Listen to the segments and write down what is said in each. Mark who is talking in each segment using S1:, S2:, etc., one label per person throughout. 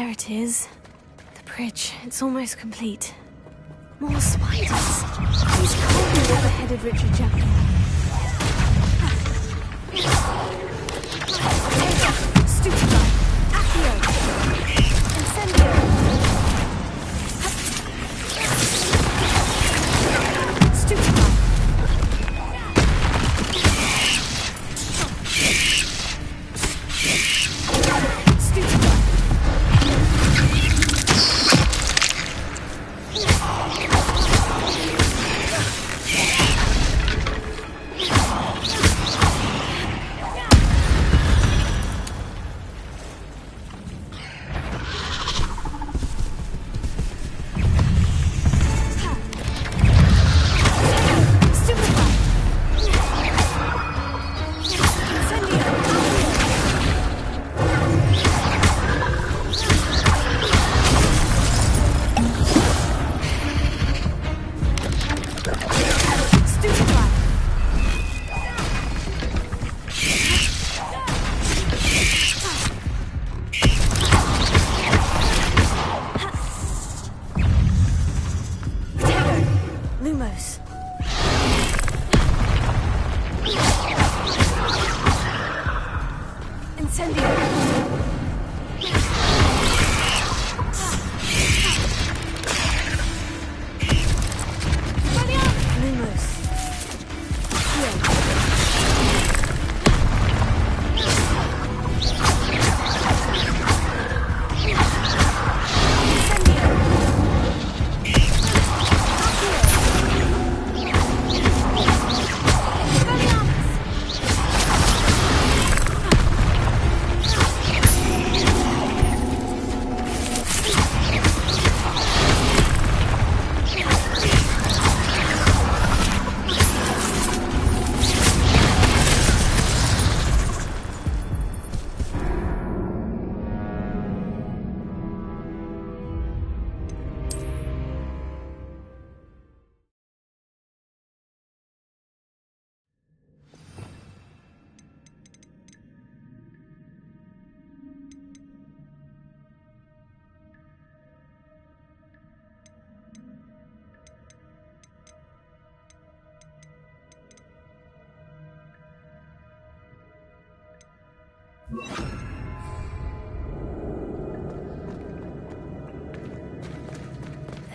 S1: There it is. The bridge. It's almost complete. More spiders. These can't be what beheaded Richard Jackson. Stupid guy. Accio. Incendio. Stupid guy. Stupid guy.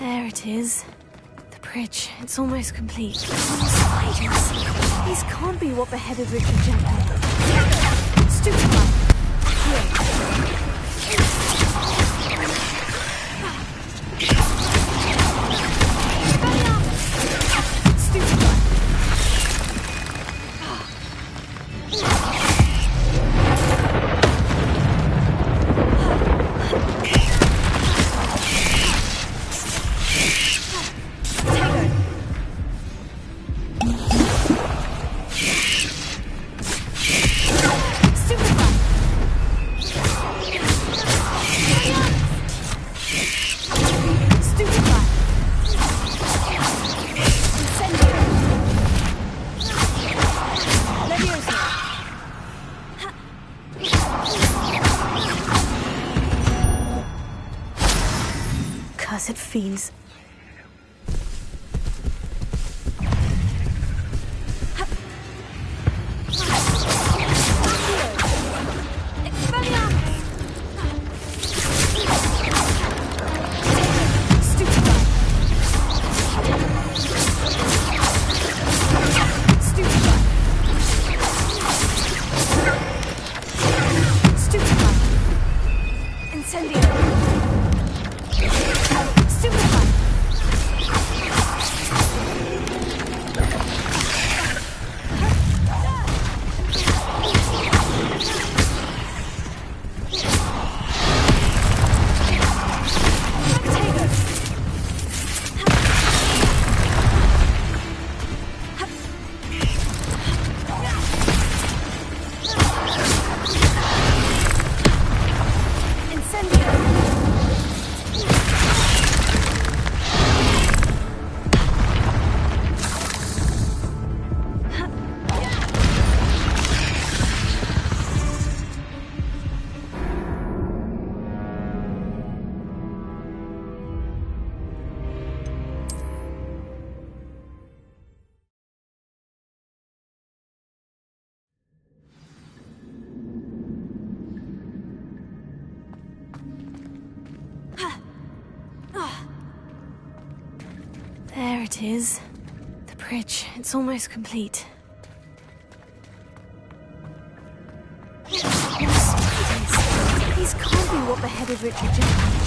S1: There it is. The bridge. It's almost complete. More spiders. These can't be what beheaded Richard Jackson. Stupid guy. Stupid guy. Cursed fiends. Incendio. Stupid. it is. The bridge. It's almost complete. More spiders. These can't be what beheaded Richard Jekyll.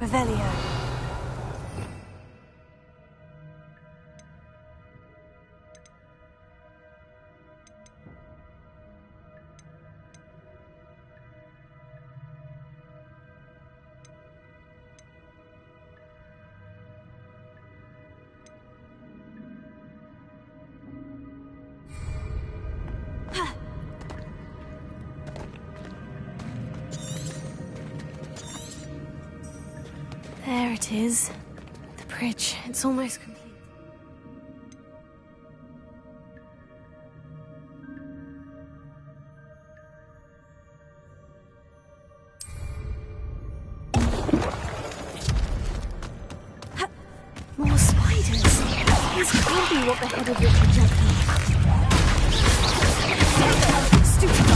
S1: Revelio. There it is. The bridge. It's almost complete. More spiders. These can't be what beheaded Richard Jekyll. Stupid.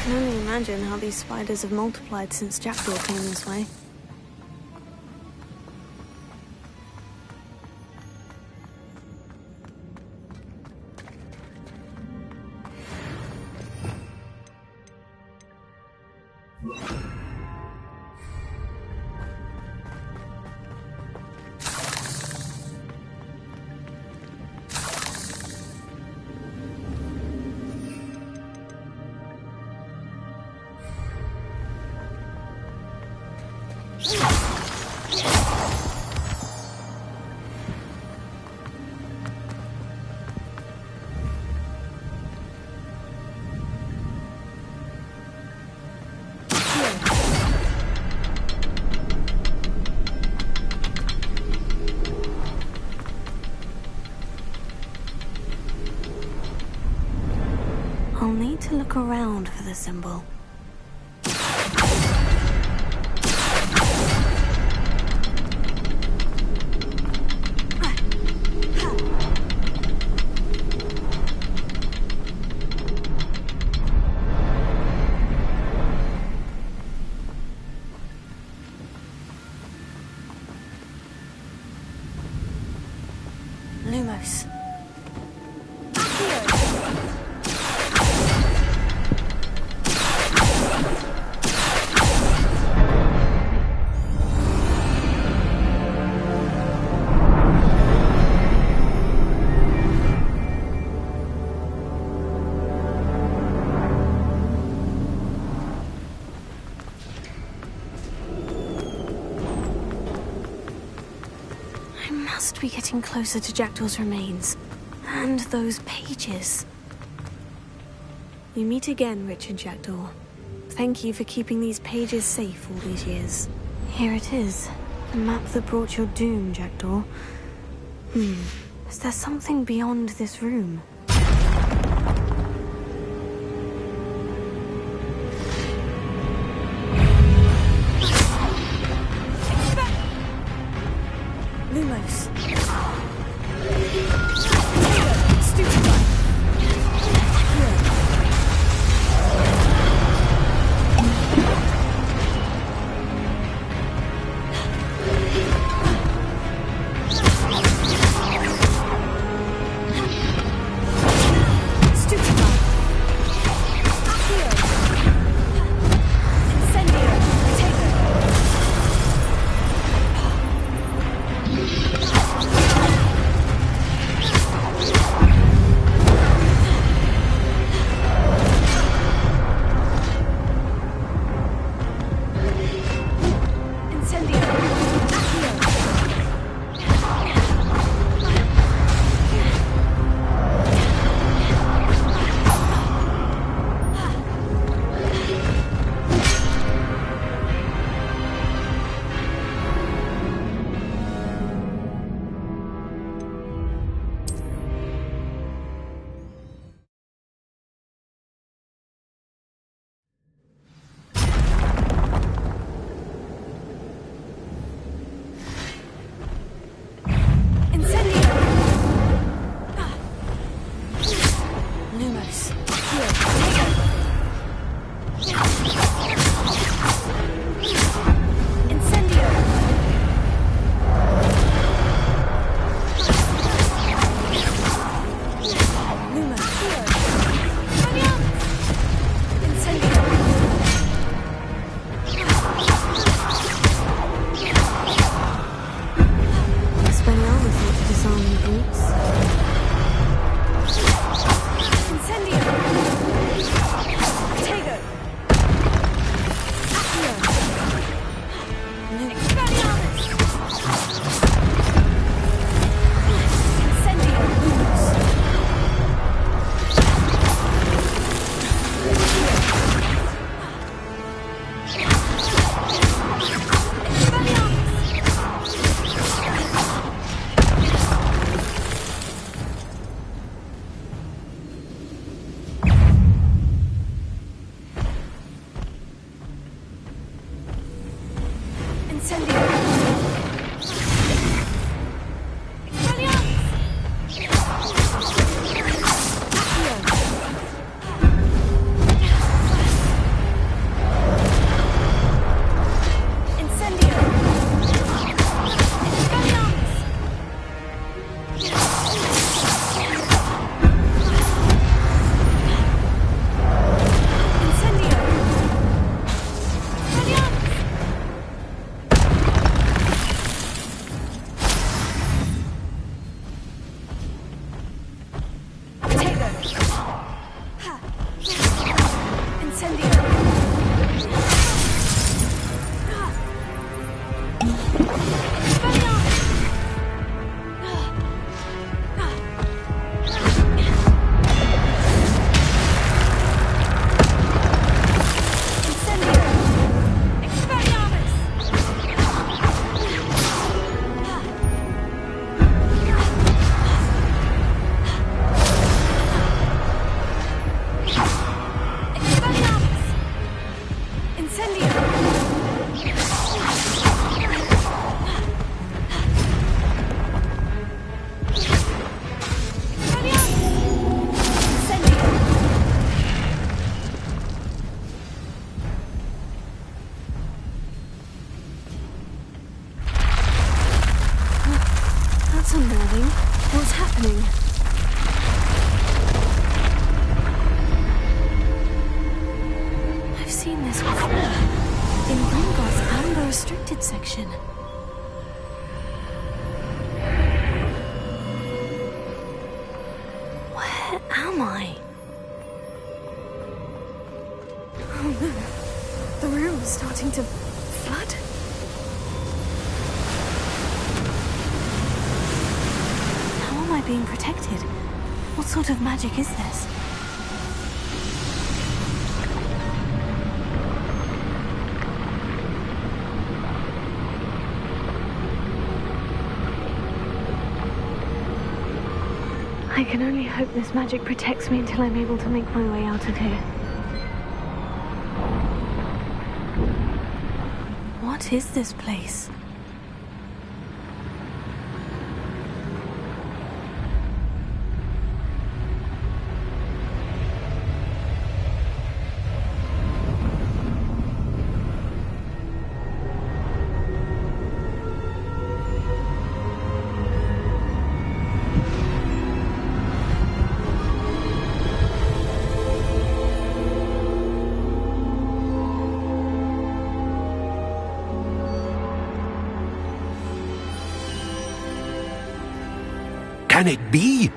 S1: can only imagine how these spiders have multiplied since Jackdaw came this way. I'll need to look around for the symbol. Lumos. Must be getting closer to Jackdaw's remains. And those pages. We meet again, Richard Jackdaw. Thank you for keeping these pages safe all these years. Here it is. The map that brought your doom, Jackdaw. Is there something beyond this room? Lumos. Incendio! That's unnerving. What's happening? I've seen this before. In Gringotts and the restricted section. Where am I? Oh no. The room's starting to flood. How am I being protected? What sort of magic is this? I can only hope this magic protects me until I'm able to make my way out of here. What is this place?
S2: Can it be?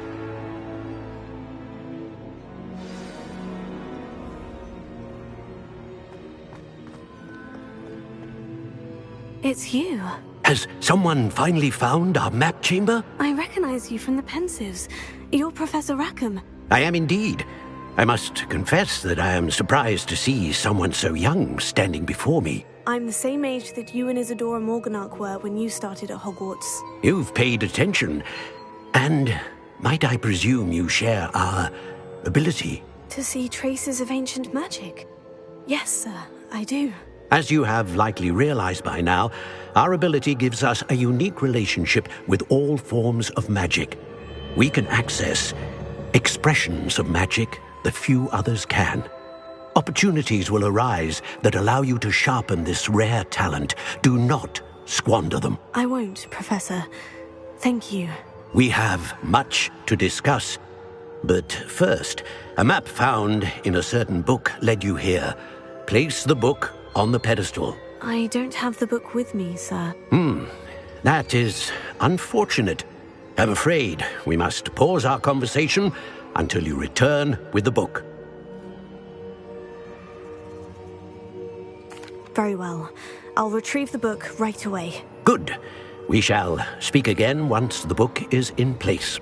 S1: It's you.
S2: Has someone finally found our map chamber?
S1: I recognize you from the Pensives. You're Professor Rackham.
S2: I am indeed. I must confess that I am surprised to see someone so young standing before me.
S1: I'm the same age that you and Isadora Morganach were when you started at Hogwarts.
S2: You've paid attention. And might I presume you share our ability?
S1: To see traces of ancient magic? Yes, sir, I do.
S2: As you have likely realized by now, our ability gives us a unique relationship with all forms of magic. We can access expressions of magic that few others can. Opportunities will arise that allow you to sharpen this rare talent. Do not squander them.
S1: I won't, Professor. Thank you.
S2: We have much to discuss. But first, a map found in a certain book led you here. Place the book on the pedestal.
S1: I don't have the book with me, sir.
S2: That is unfortunate. I'm afraid we must pause our conversation until you return with the book.
S1: Very well. I'll retrieve the book right away.
S2: Good. We shall speak again once the book is in place.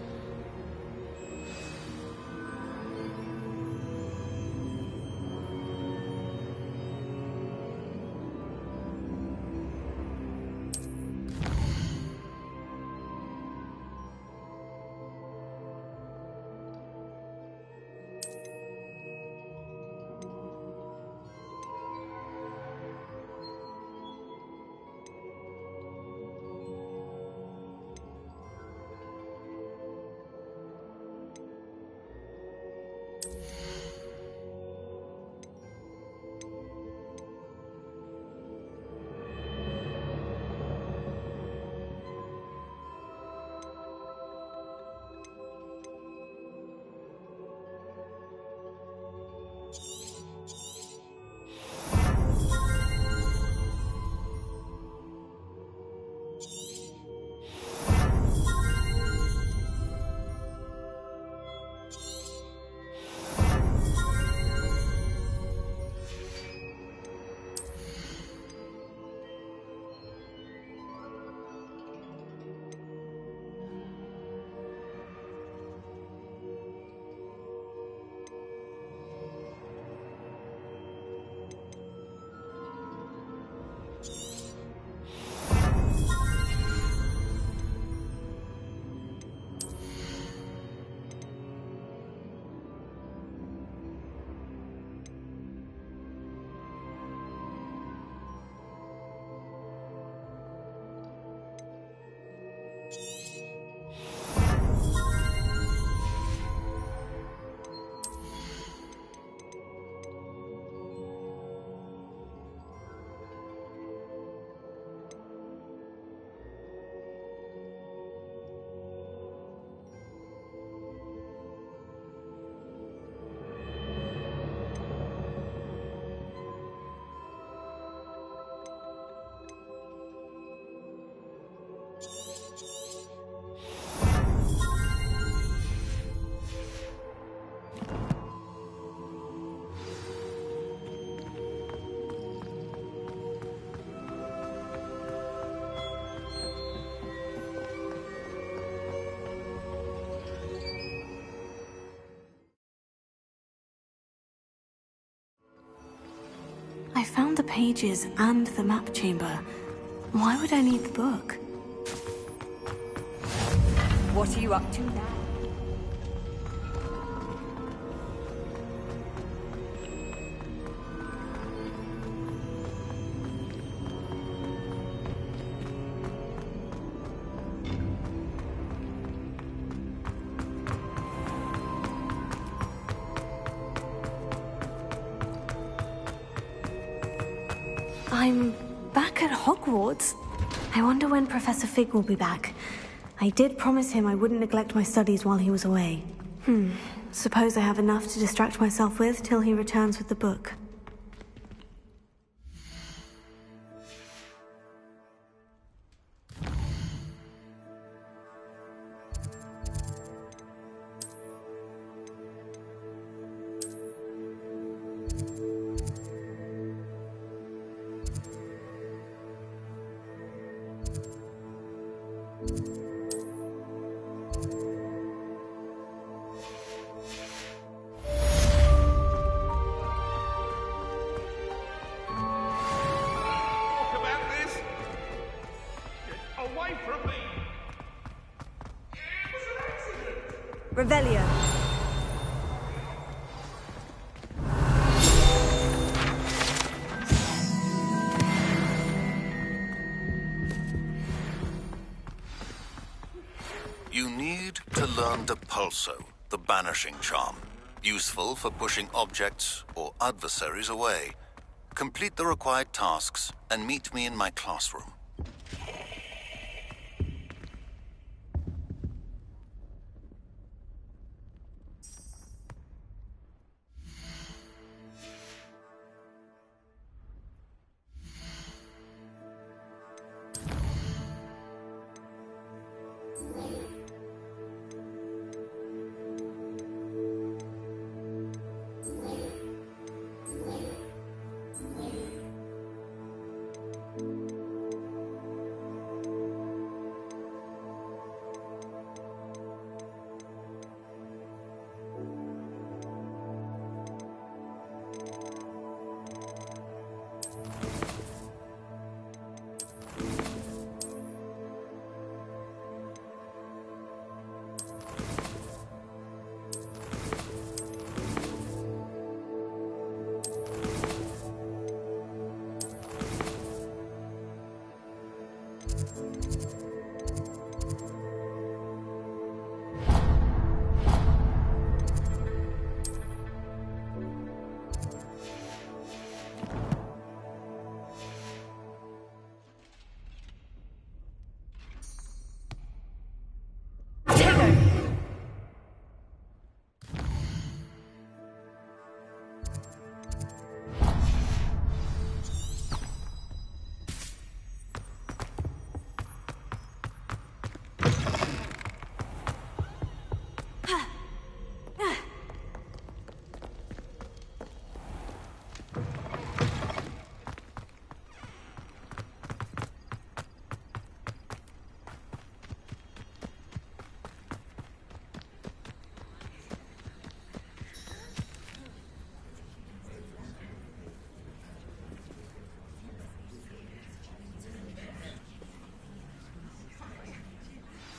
S1: found the pages and the map chamber. Why would I need the book?
S3: What are you up to now?
S1: I'm back at Hogwarts. I wonder when Professor Fig will be back. I did promise him I wouldn't neglect my studies while he was away. Suppose I have enough to distract myself with till he returns with the book.
S3: Revelio.
S4: You need to learn Depulso, the banishing charm. Useful for pushing objects or adversaries away. Complete the required tasks and meet me in my classroom.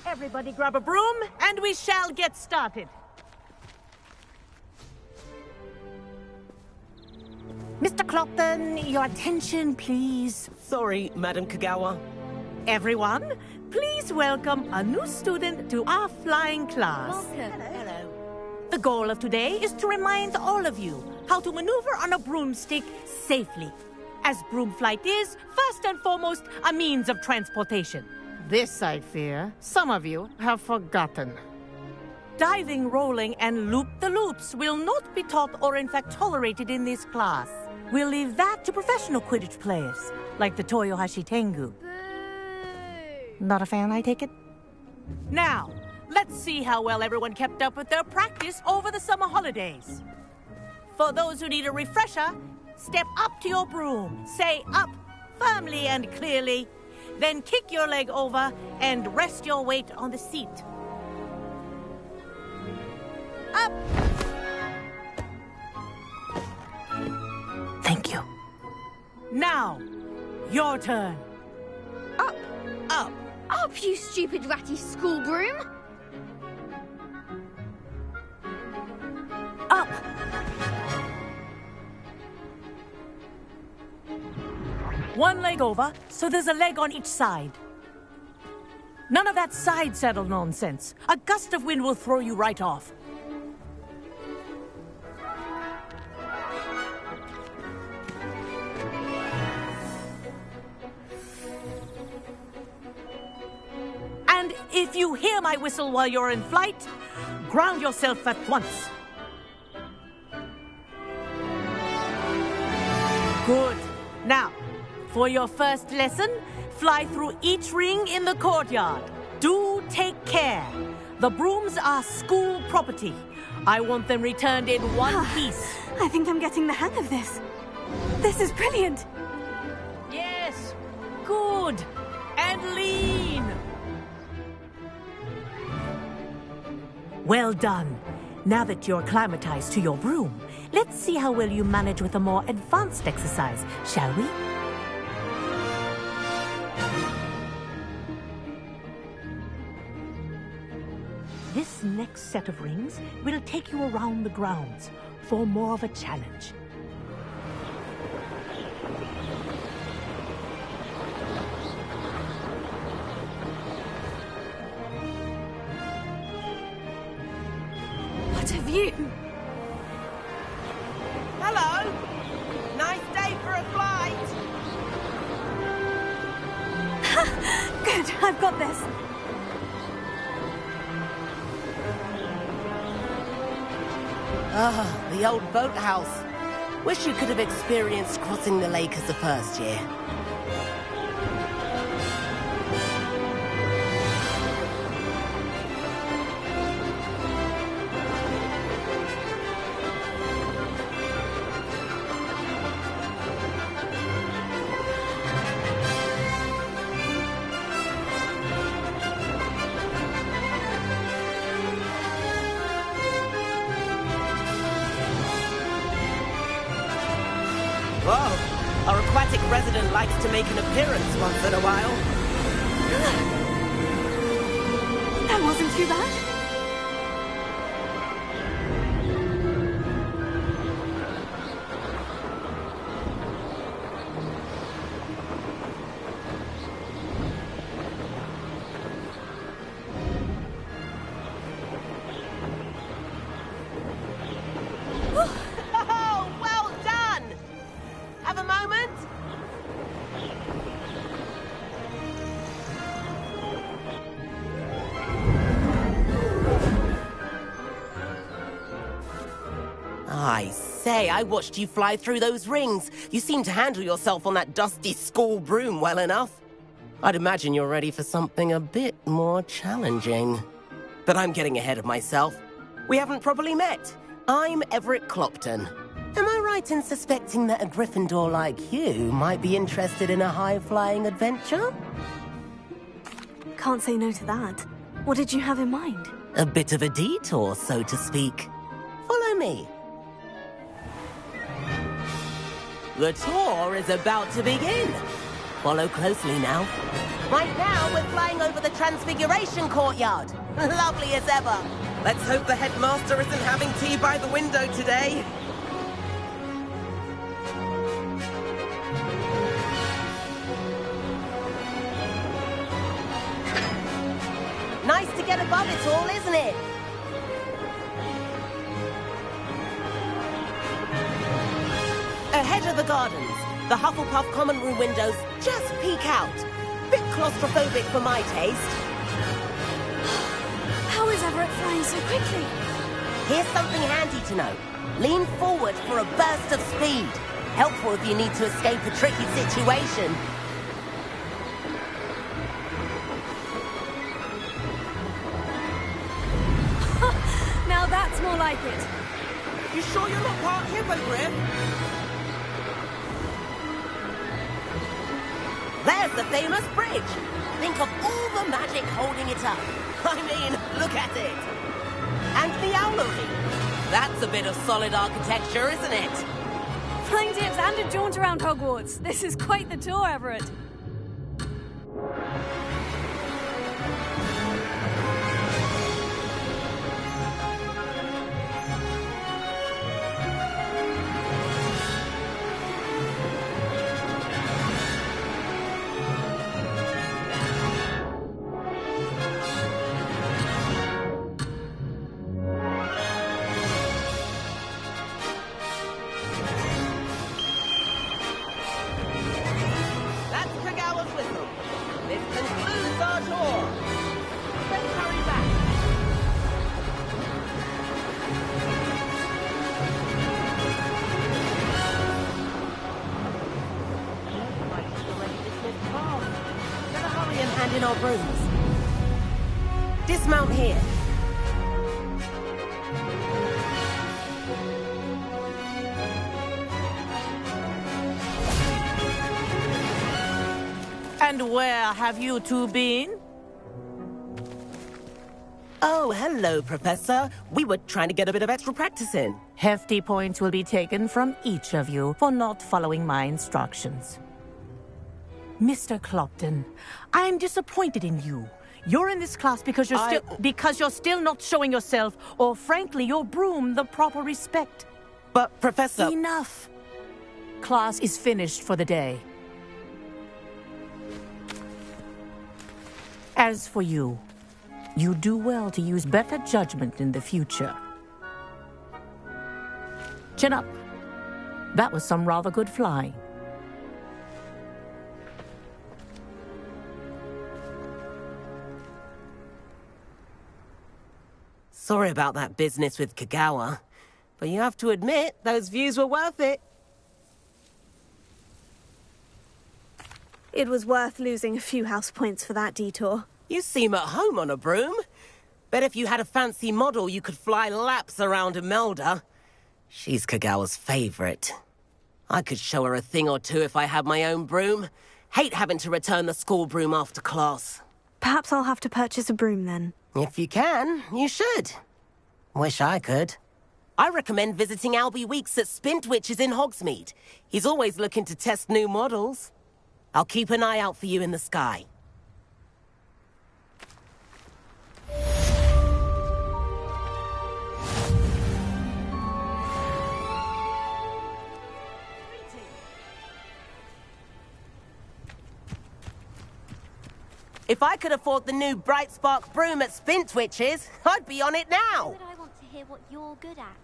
S5: Everybody grab a broom, and we shall get started. Mr. Clopton, your attention, please.
S6: Sorry, Madam Kagawa.
S5: Everyone, please welcome a new student to our flying class.
S3: Welcome. Hello.
S5: The goal of today is to remind all of you how to maneuver on a broomstick safely, as broom flight is, first and foremost, a means of transportation. This, I fear, some of you have forgotten. Diving, rolling, and loop-the-loops will not be taught or in fact tolerated in this class. We'll leave that to professional Quidditch players, like the Toyohashi Tengu. Not a fan, I take it? Now, let's see how well everyone kept up with their practice over the summer holidays. For those who need a refresher, step up to your broom, say up firmly and clearly, then kick your leg over and rest your weight on the seat. Up! Thank you. Now, your turn.
S3: Up!
S5: Up.
S7: Up, you stupid ratty school broom!
S1: Up!
S5: One leg over, so there's a leg on each side. None of that side saddle nonsense. A gust of wind will throw you right off. And if you hear my whistle while you're in flight, ground yourself at once. Good. Now, for your first lesson, fly through each ring in the courtyard. Do take care. The brooms are school property. I want them returned in one piece.
S1: I think I'm getting the hang of this. This is brilliant.
S5: Yes. Good. And lean. Well done. Now that you're acclimatized to your broom, let's see how well you manage with a more advanced exercise, shall we? This next set of rings will take you around the grounds for more of a challenge.
S1: What a view!
S6: Hello. Nice day for a flight.
S1: Good, I've got this.
S6: Ah, the old boathouse. Wish you could have experienced crossing the lake as the first year. Whoa, our aquatic resident likes to make an appearance once in a while.
S1: That wasn't too bad.
S6: Oh, well done! Have a moment? I say, I watched you fly through those rings. You seem to handle yourself on that dusty school broom well enough. I'd imagine you're ready for something a bit more challenging. But I'm getting ahead of myself. We haven't properly met. I'm Everett Clopton. Am I right in suspecting that a Gryffindor like you might be interested in a high-flying adventure?
S1: Can't say no to that. What did you have in mind?
S6: A bit of a detour, so to speak. Follow me. The tour is about to begin. Follow closely now. Right now, we're flying over the Transfiguration Courtyard. Lovely as ever. Let's hope the headmaster isn't having tea by the window today. Nice to get above it all, isn't it? Ahead of the gardens, the Hufflepuff common room windows just peek out. Bit claustrophobic for my taste.
S1: How is Everett flying so quickly?
S6: Here's something handy to know. Lean forward for a burst of speed. Helpful if you need to escape a tricky situation.
S1: Now that's more like it.
S6: You sure you're not part Hippogriff? There's the famous bridge. Think of all the magic holding it up. I mean, look at it. And the owlery. That's a bit of solid architecture, isn't it?
S1: Flying tips and a jaunt around Hogwarts. This is quite the tour, Everett.
S6: That's Kagawa's whistle. This concludes our tour. Let's hurry back. Better hurry and hand in our brooms. Dismount here.
S5: And where have you two been?
S6: Oh, hello, Professor. We were trying to get a bit of extra practice in.
S5: Hefty points will be taken from each of you for not following my instructions. Mr. Clopton, I'm disappointed in you. You're in this class because you're still not showing yourself, or frankly, your broom the proper respect.
S6: But, Professor...
S5: Enough. Class is finished for the day. As for you, you do well to use better judgment in the future. Chin up. That was some rather good flying.
S6: Sorry about that business with Kagawa, but you have to admit, those views were worth it.
S1: It was worth losing a few house points for that detour.
S6: You seem at home on a broom. Bet if you had a fancy model, you could fly laps around Imelda. She's Kagawa's favorite. I could show her a thing or two if I had my own broom. Hate having to return the school broom after class.
S1: Perhaps I'll have to purchase a broom then.
S6: If you can, you should. Wish I could. I recommend visiting Albie Weeks at Spintwitches in Hogsmeade. He's always looking to test new models. I'll keep an eye out for you in the sky. If I could afford the new Bright Spark broom at Spintwitches, I'd be on it now.
S7: But I want to hear what you're good at.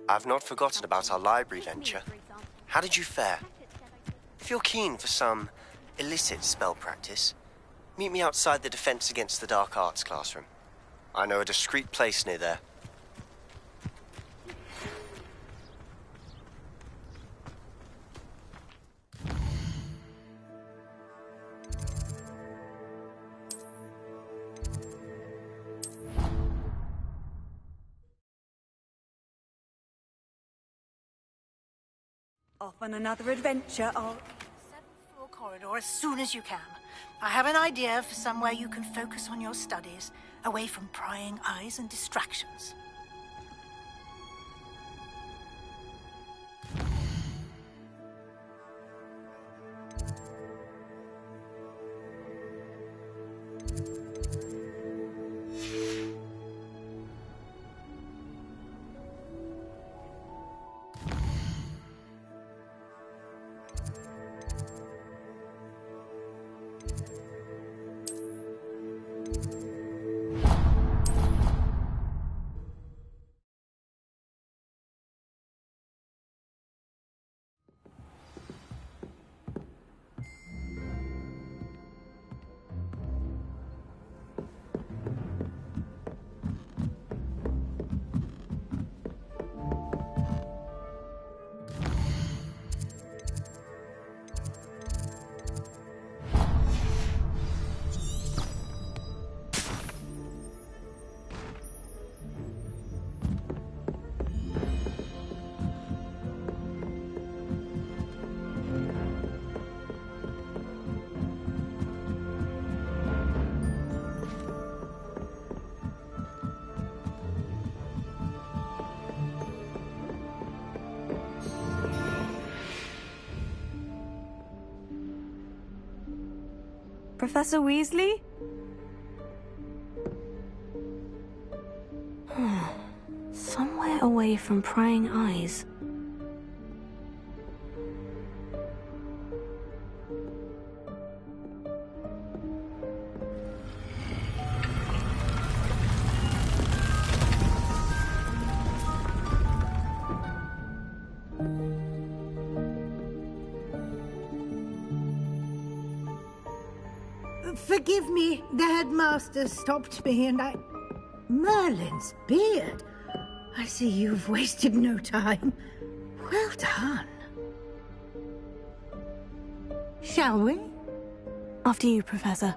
S8: I've not forgotten about our library venture. How did you fare? If you're keen for some illicit spell practice, meet me outside the Defense Against the Dark Arts classroom. I know a discreet place near there.
S3: Off on another adventure, I'll...
S9: 7th floor corridor as soon as you can. I have an idea for somewhere you can focus on your studies, away from prying eyes and distractions.
S1: Professor Weasley? Somewhere away from prying eyes.
S9: Forgive me, the headmaster stopped me and I... Merlin's beard. I see you've wasted no time. Well done. Shall we?
S1: After you, Professor.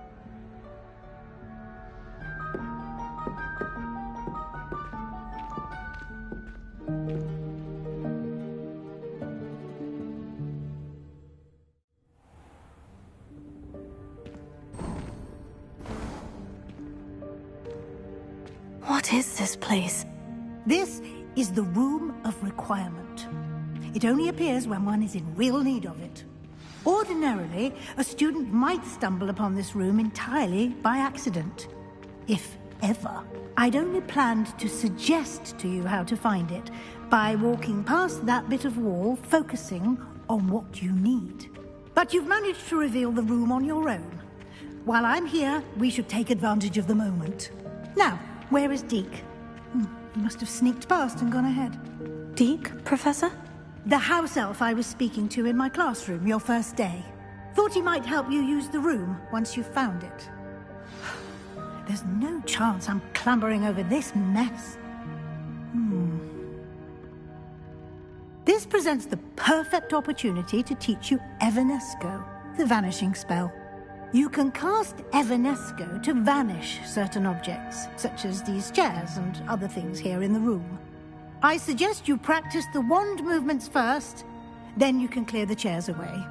S1: What is this place?
S9: This is the Room of Requirement. It only appears when one is in real need of it. Ordinarily, a student might stumble upon this room entirely by accident. If ever. I'd only planned to suggest to you how to find it by walking past that bit of wall, focusing on what you need. But you've managed to reveal the room on your own. While I'm here, we should take advantage of the moment. Now, where is Deke? He must have sneaked past and gone ahead.
S1: Deke, Professor?
S9: The house elf I was speaking to in my classroom your first day. Thought he might help you use the room once you've found it. There's no chance I'm clambering over this mess. This presents the perfect opportunity to teach you Evanesco, the vanishing spell. You can cast Evanesco to vanish certain objects, such as these chairs and other things here in the room. I suggest you practice the wand movements first, then you can clear the chairs away.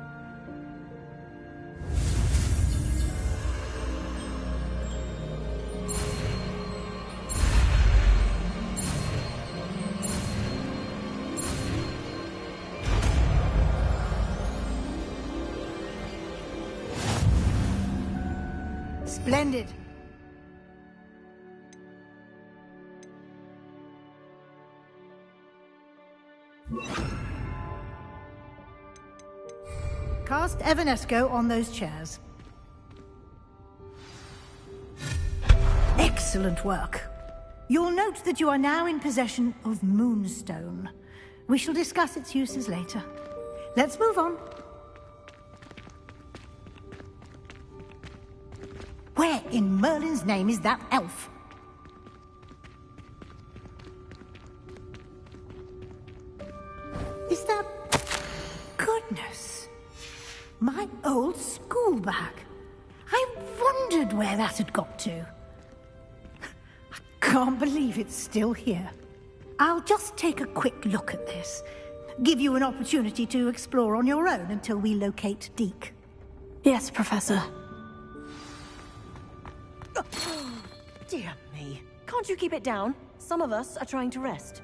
S9: Splendid. Cast Evanesco on those chairs. Excellent work. You'll note that you are now in possession of Moonstone. We shall discuss its uses later. Let's move on. Where in Merlin's name is that elf? Is that... Goodness. My old school bag. I wondered where that had got to. I can't believe it's still here. I'll just take a quick look at this. Give you an opportunity to explore on your own until we locate Deke.
S1: Yes, Professor.
S10: Dear me. Can't you keep it down? Some of us are trying to rest.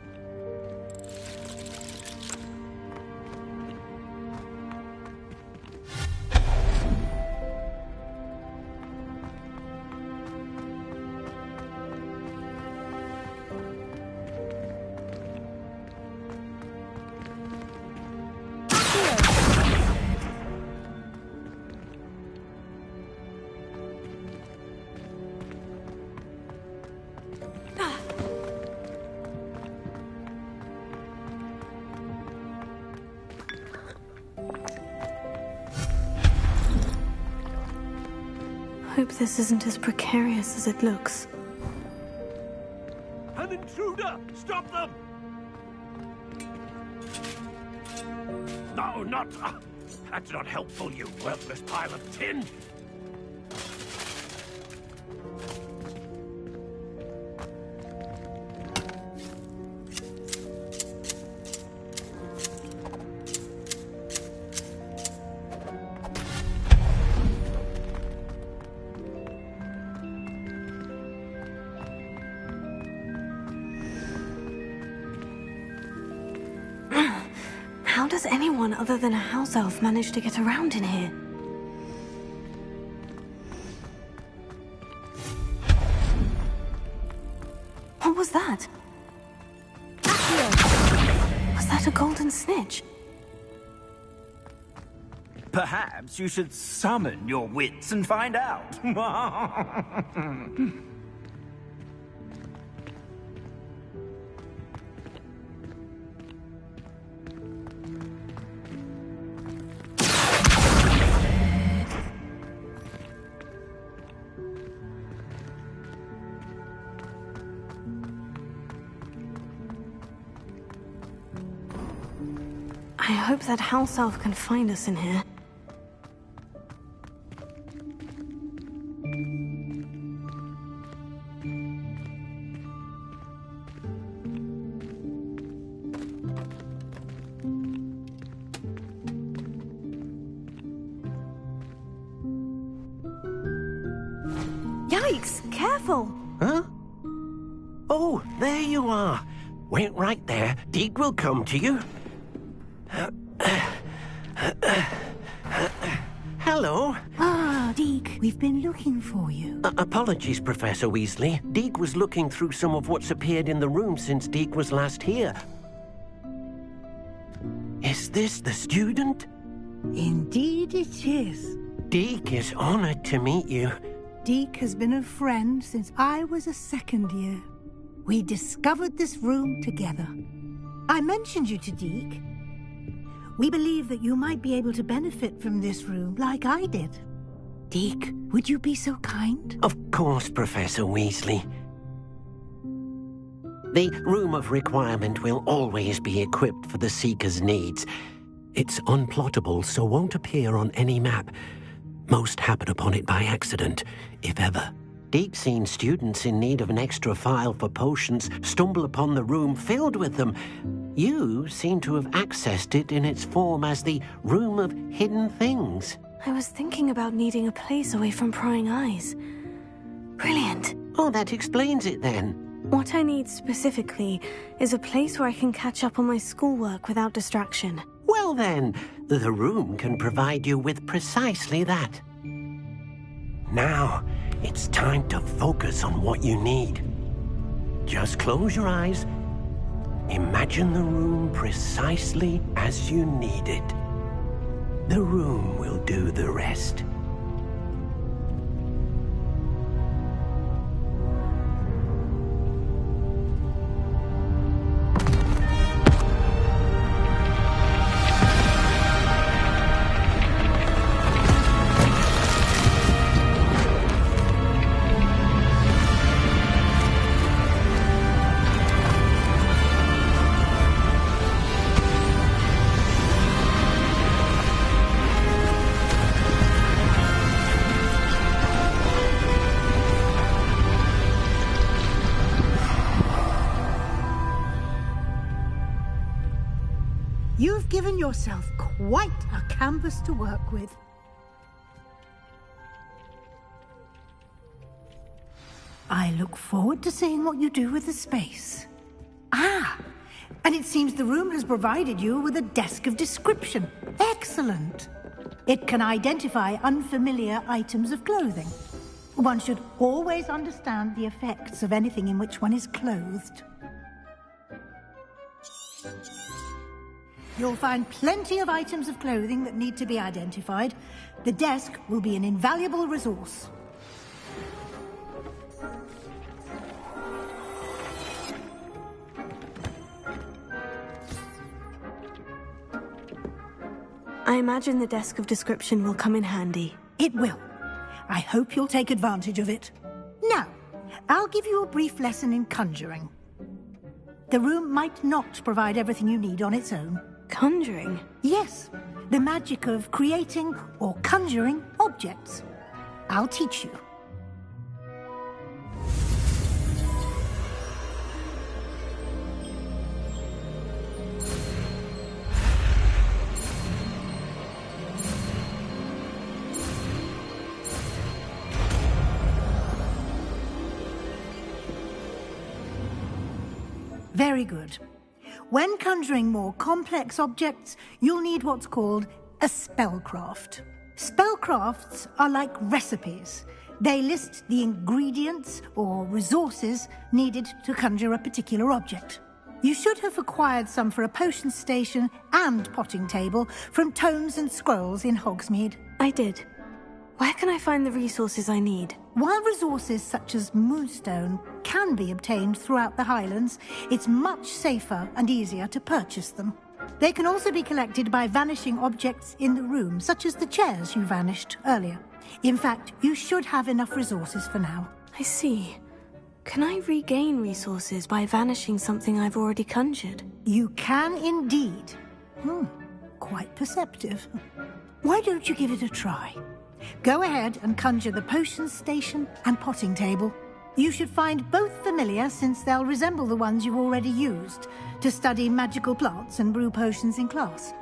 S1: Hope this isn't as precarious as it looks.
S11: An intruder! Stop them! No, not... that's not helpful, you worthless pile of tin!
S1: How does anyone other than a house elf manage to get around in here? that? Was that a golden snitch?
S11: Perhaps you should summon your wits and find out.
S1: I hope that house elf can find us in here. Yikes! Careful!
S2: Huh? Oh, there you are. Wait right there. Deke will come to you. Hello.
S9: Ah, Deke, we've been looking for you.
S2: Apologies, Professor Weasley. Deke was looking through some of what's appeared in the room since Deke was last here. Is this the student?
S9: Indeed it is.
S2: Deke is honored to meet you.
S9: Deke has been a friend since I was a second year. We discovered this room together. I mentioned you to Deke. We believe that you might be able to benefit from this room like I did. Deke, would you be so kind?
S2: Of course, Professor Weasley. The Room of Requirement will always be equipped for the Seeker's needs. It's unplottable, so won't appear on any map. Most happen upon it by accident, if ever. Deke's seen students in need of an extra file for potions stumble upon the room filled with them. You seem to have accessed it in its form as the Room of Hidden Things.
S1: I was thinking about needing a place away from prying eyes. Brilliant.
S2: Oh, that explains it then.
S1: What I need specifically is a place where I can catch up on my schoolwork without distraction.
S2: Well then, the room can provide you with precisely that. Now, it's time to focus on what you need. Just close your eyes. Imagine the room precisely as you need it. The room will do the rest.
S9: You've given yourself quite a canvas to work with. I look forward to seeing what you do with the space. Ah, and it seems the room has provided you with a desk of description. Excellent. It can identify unfamiliar items of clothing. One should always understand the effects of anything in which one is clothed. You'll find plenty of items of clothing that need to be identified. The desk will be an invaluable resource.
S1: I imagine the desk of description will come in handy.
S9: It will. I hope you'll take advantage of it. Now, I'll give you a brief lesson in conjuring. The room might not provide everything you need on its own.
S1: Conjuring?
S9: Yes, the magic of creating or conjuring objects. I'll teach you. Very good. When conjuring more complex objects, you'll need what's called a spellcraft. Spellcrafts are like recipes. They list the ingredients or resources needed to conjure a particular object. You should have acquired some for a potion station and potting table from tomes and scrolls in Hogsmeade.
S1: I did. Where can I find the resources I need?
S9: While resources such as moonstone can be obtained throughout the Highlands, it's much safer and easier to purchase them. They can also be collected by vanishing objects in the room, such as the chairs you vanished earlier. In fact, you should have enough resources for now.
S1: I see. Can I regain resources by vanishing something I've already conjured?
S9: You can indeed. Quite perceptive. Why don't you give it a try? Go ahead and conjure the potion station and potting table. You should find both familiar, since they'll resemble the ones you've already used to study magical plants and brew potions in class.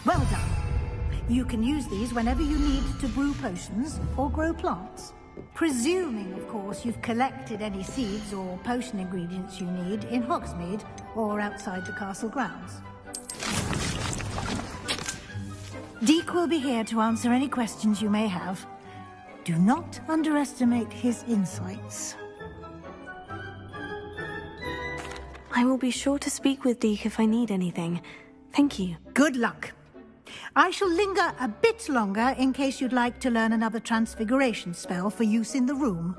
S9: Well done. You can use these whenever you need to brew potions or grow plants. Presuming, of course, you've collected any seeds or potion ingredients you need in Hogsmeade or outside the castle grounds. Deek will be here to answer any questions you may have. Do not underestimate his insights.
S1: I will be sure to speak with Deek if I need anything. Thank you.
S9: Good luck. I shall linger a bit longer in case you'd like to learn another transfiguration spell for use in the room.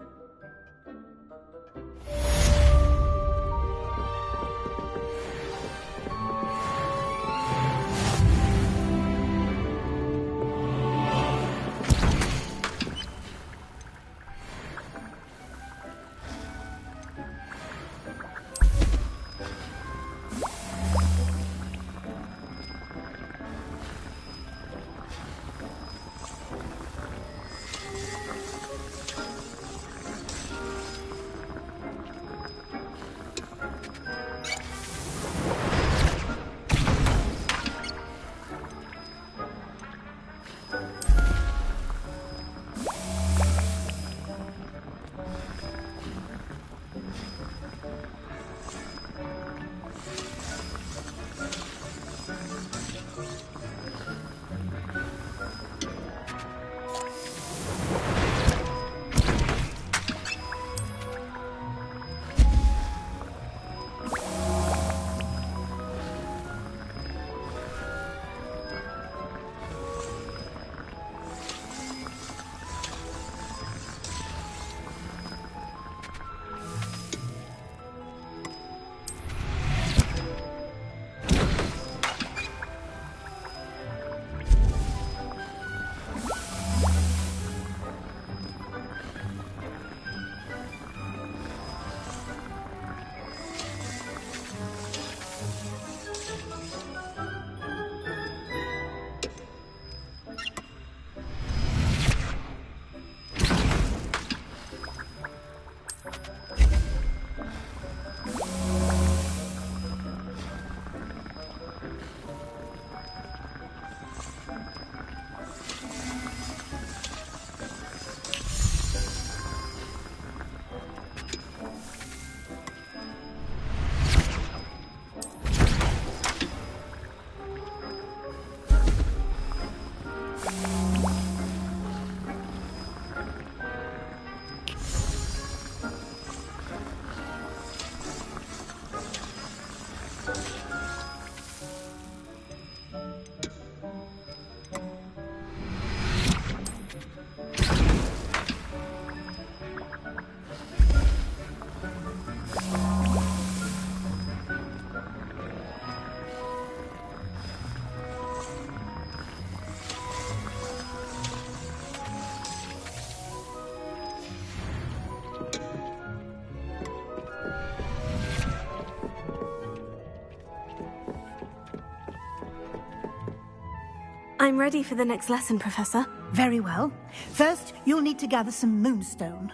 S1: I'm ready for the next lesson, Professor.
S9: Very well. First, you'll need to gather some moonstone.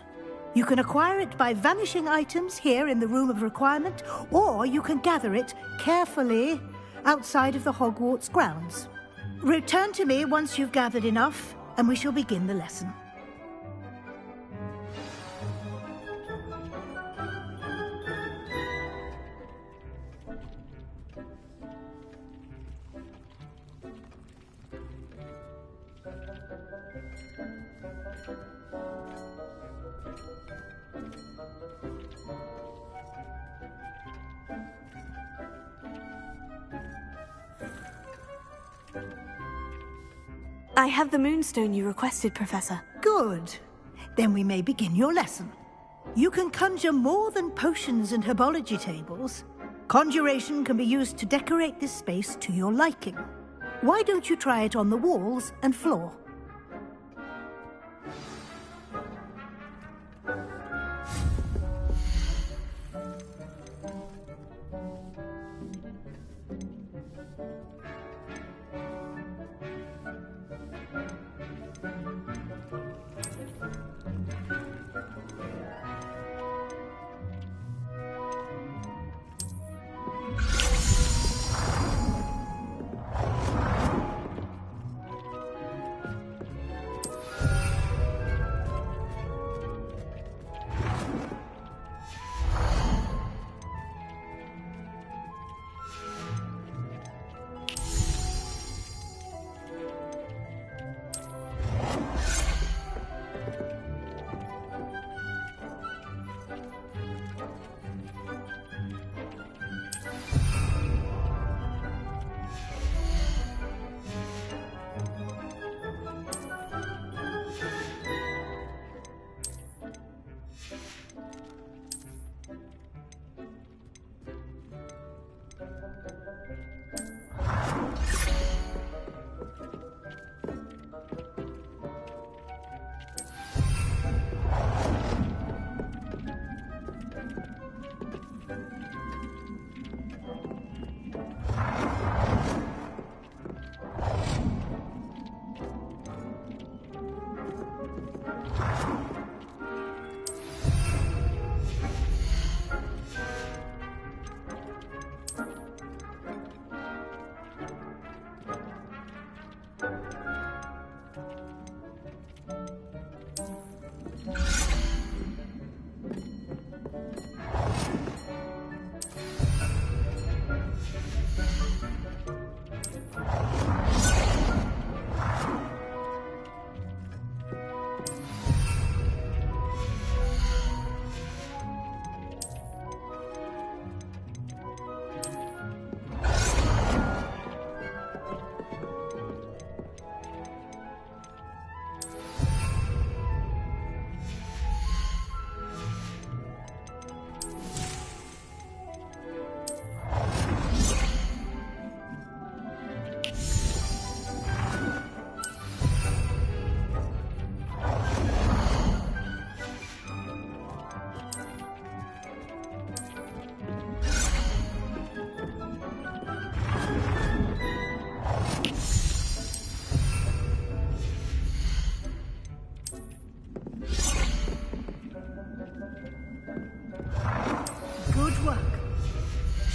S9: You can acquire it by vanishing items here in the Room of Requirement, or you can gather it carefully outside of the Hogwarts grounds. Return to me once you've gathered enough, and we shall begin the lesson.
S1: I have the moonstone you requested, Professor.
S9: Good. Then we may begin your lesson. You can conjure more than potions and herbology tables. Conjuration can be used to decorate this space to your liking. Why don't you try it on the walls and floor?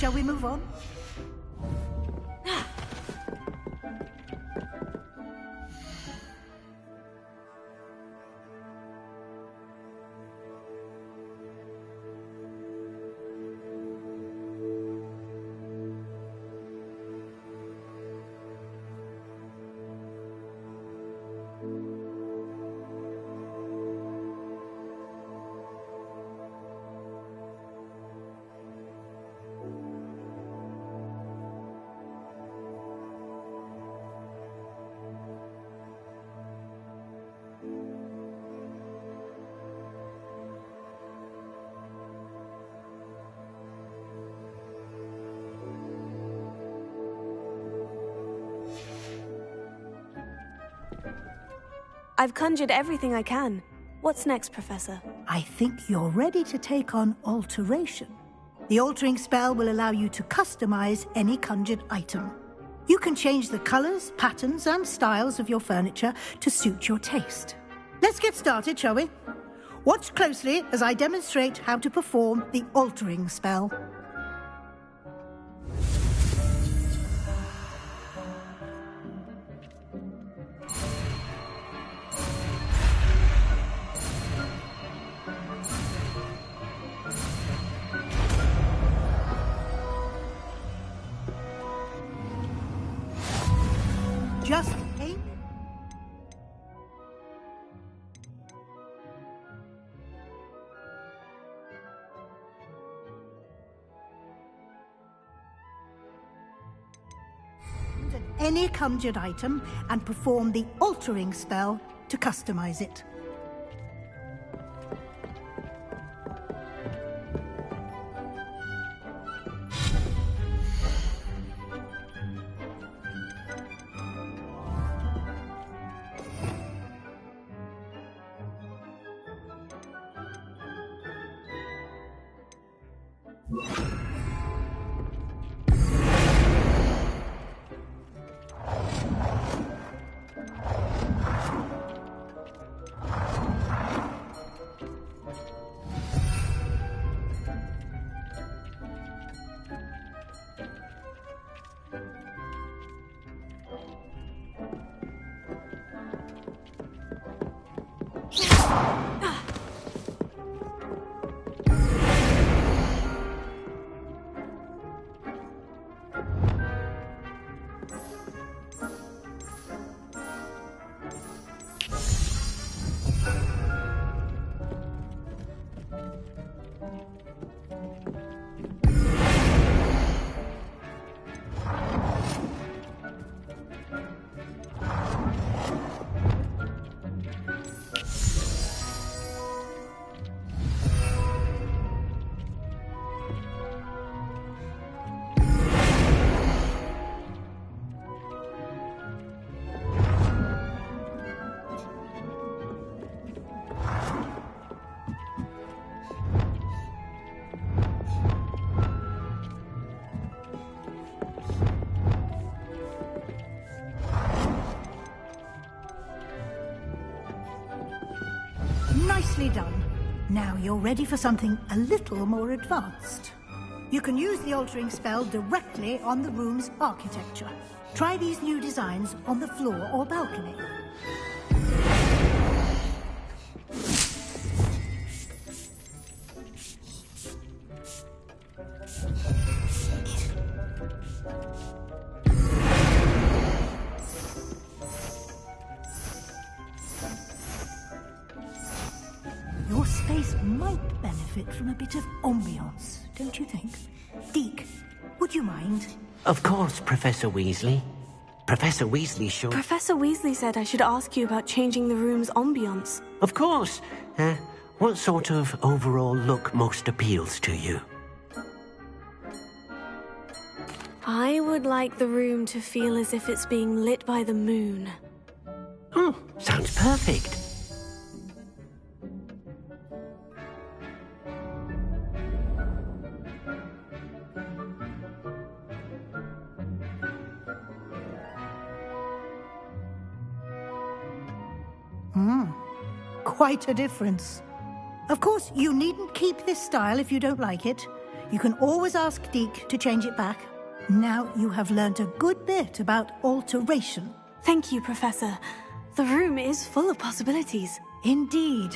S9: Shall we move on?
S1: I've conjured everything I can. What's next, Professor?
S9: I think you're ready to take on alteration. The altering spell will allow you to customize any conjured item. You can change the colours, patterns, and styles of your furniture to suit your taste. Let's get started, shall we? Watch closely as I demonstrate how to perform the altering spell. Just aim. Any conjured item and perform the altering spell to customize it. Nicely done. Now you're ready for something a little more advanced. You can use the altering spell directly on the room's architecture. Try these new designs on the floor or balcony. Your space might benefit from a bit of ambiance, don't you think? Deke, would you mind?
S2: Of course, Professor Weasley. Professor Weasley should...
S1: Professor Weasley said I should ask you about changing the room's ambience.
S2: Of course. What sort of overall look most appeals to you?
S1: I would like the room to feel as if it's being lit by the moon.
S2: Oh, sounds perfect.
S9: Quite a difference. Of course, you needn't keep this style if you don't like it. You can always ask Deke to change it back. Now you have learnt a good bit about alteration.
S1: Thank you, Professor. The room is full of possibilities.
S9: Indeed.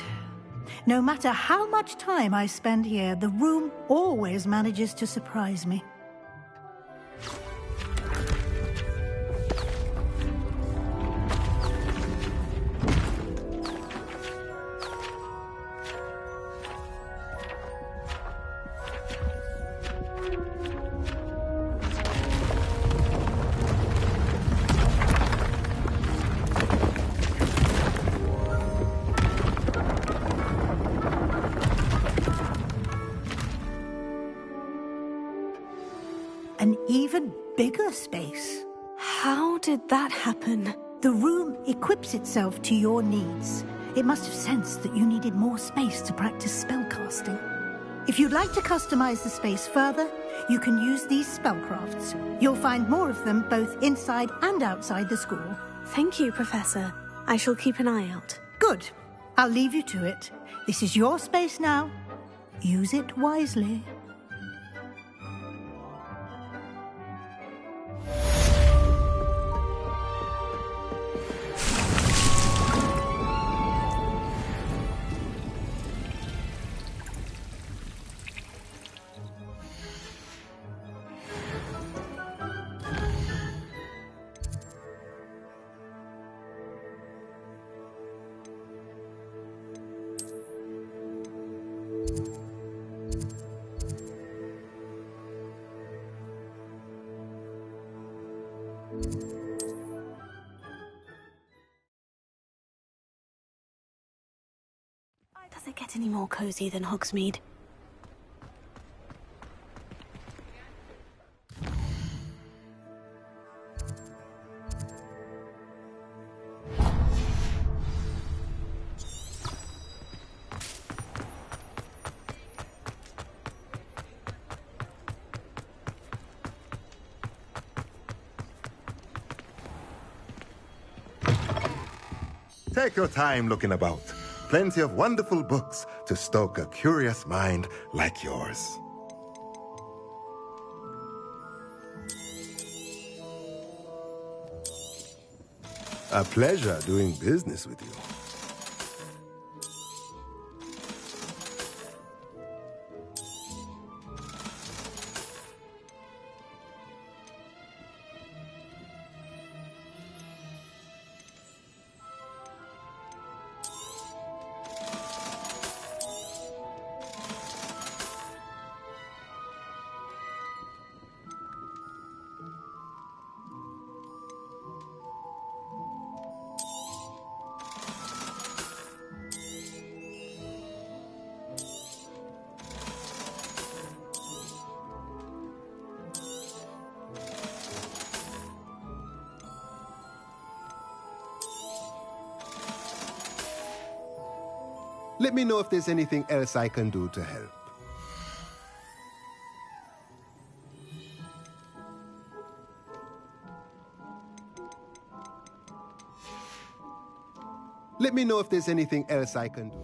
S9: No matter how much time I spend here, the room always manages to surprise me. An even bigger space.
S1: How did that happen?
S9: The room equips itself to your needs. It must have sensed that you needed more space to practice spellcasting. If you'd like to customize the space further, you can use these spellcrafts. You'll find more of them both inside and outside the school.
S1: Thank you, Professor. I shall keep an eye out.
S9: Good. I'll leave you to it. This is your space now. Use it wisely.
S1: Does it get any more cozy than Hogsmeade?
S12: Take your time looking about. Plenty of wonderful books to stoke a curious mind like yours. A pleasure doing business with you. Let me know if there's anything else I can do to help. Let me know if there's anything else I can do.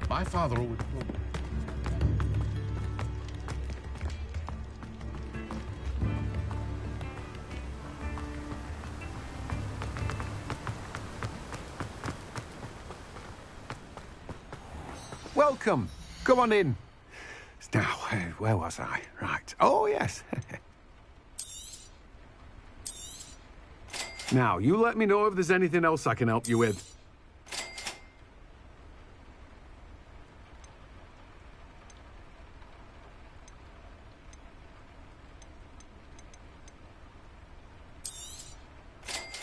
S13: My father always told me. Welcome. Come on in. Now, where was I? Right. Oh, yes. Now, you let me know if there's anything else I can help you with.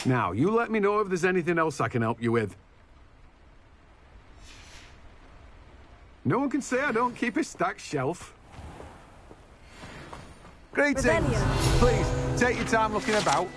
S13: Now, you let me know if there's anything else I can help you with. No one can say I don't keep a stacked shelf. Greetings.
S3: Rebellion.
S13: Please, take your time looking about.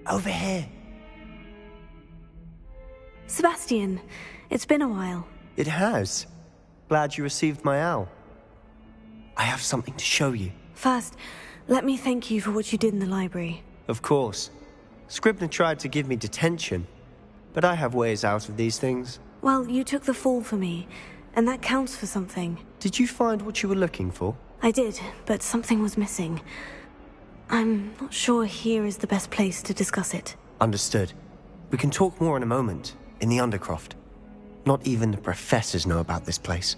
S8: over here.
S1: Sebastian, it's been a while.
S8: It has. Glad you received my owl. I have something to show you.
S1: First, let me thank you for what you did in the library.
S8: Of course. Scribner tried to give me detention, but I have ways out of these things.
S1: Well, you took the fall for me, and that counts for something.
S8: Did you find what you were looking for?
S1: I did, but something was missing. I'm not sure here is the best place to discuss it.
S8: Understood. We can talk more in a moment, in the Undercroft. Not even the professors know about this place.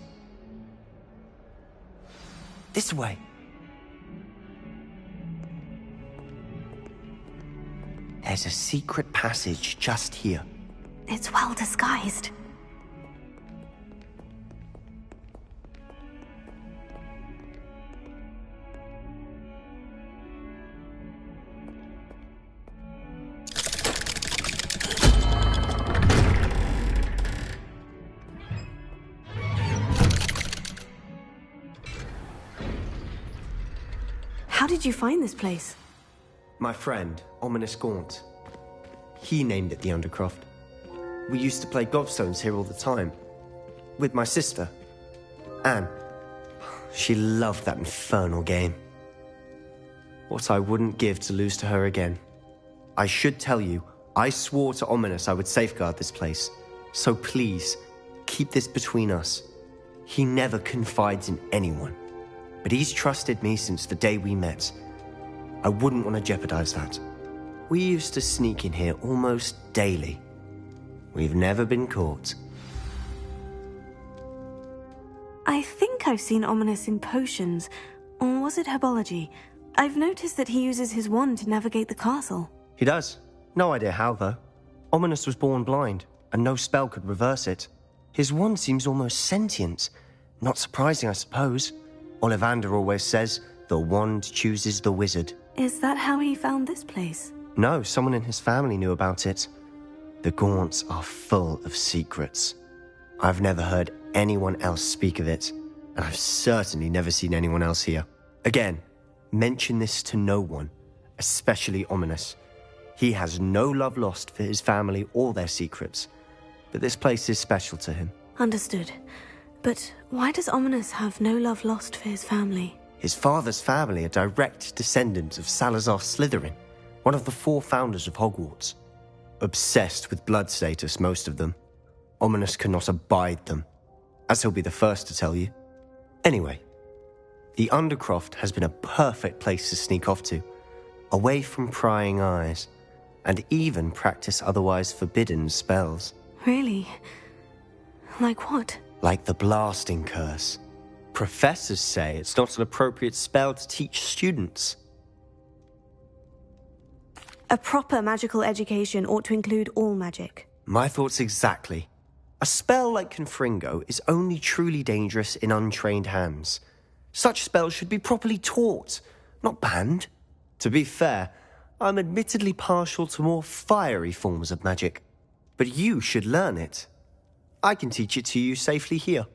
S8: This way. There's a secret passage just here.
S1: It's well disguised. How did you find this place?
S8: My friend, Ominous Gaunt. He named it the Undercroft. We used to play gobstones here all the time. With my sister, Anne. She loved that infernal game. What I wouldn't give to lose to her again. I should tell you, I swore to Ominous I would safeguard this place. So please, keep this between us. He never confides in anyone. But he's trusted me since the day we met. I wouldn't want to jeopardize that. We used to sneak in here almost daily. We've never been caught.
S1: I think I've seen Ominous in potions. Or was it herbology? I've noticed that he uses his wand to navigate the castle.
S8: He does. No idea how, though. Ominous was born blind, and no spell could reverse it. His wand seems almost sentient. Not surprising, I suppose. Ollivander always says, the wand chooses the wizard.
S1: Is that how he found this place?
S8: No, someone in his family knew about it. The Gaunts are full of secrets. I've never heard anyone else speak of it, and I've certainly never seen anyone else here. Again, mention this to no one, especially Ominous. He has no love lost for his family or their secrets, but this place is special to him.
S1: Understood. But why does Ominous have no love lost for his family?
S8: His father's family are direct descendants of Salazar Slytherin, one of the 4 founders of Hogwarts. Obsessed with blood status, most of them. Ominous cannot abide them, as he'll be the first to tell you. Anyway, the Undercroft has been a perfect place to sneak off to, away from prying eyes, and even practice otherwise forbidden spells.
S1: Really? Like what?
S8: Like the blasting curse. Professors say it's not an appropriate spell to teach students.
S1: A proper magical education ought to include all magic.
S8: My thoughts exactly. A spell like Confringo is only truly dangerous in untrained hands. Such spells should be properly taught, not banned. To be fair, I'm admittedly partial to more fiery forms of magic. But you should learn it. I can teach it to you safely here.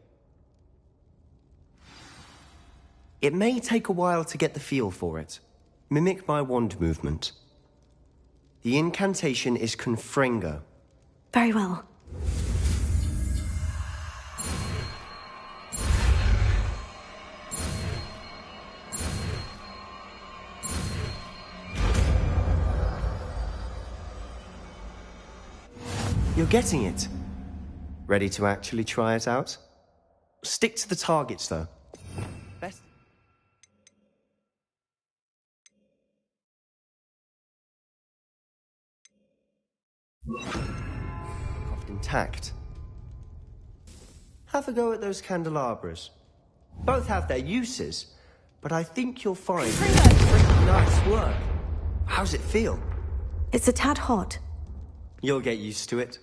S8: It may take a while to get the feel for it. Mimic my wand movement. The incantation is Confringo.
S1: Very well.
S8: You're getting it. Ready to actually try it out? Stick to the targets, though. Best. Craft intact. Have a go at those candelabras. Both have their uses, but I think you'll find it's pretty nice work. How's it feel?
S1: It's a tad hot.
S8: You'll get used to it.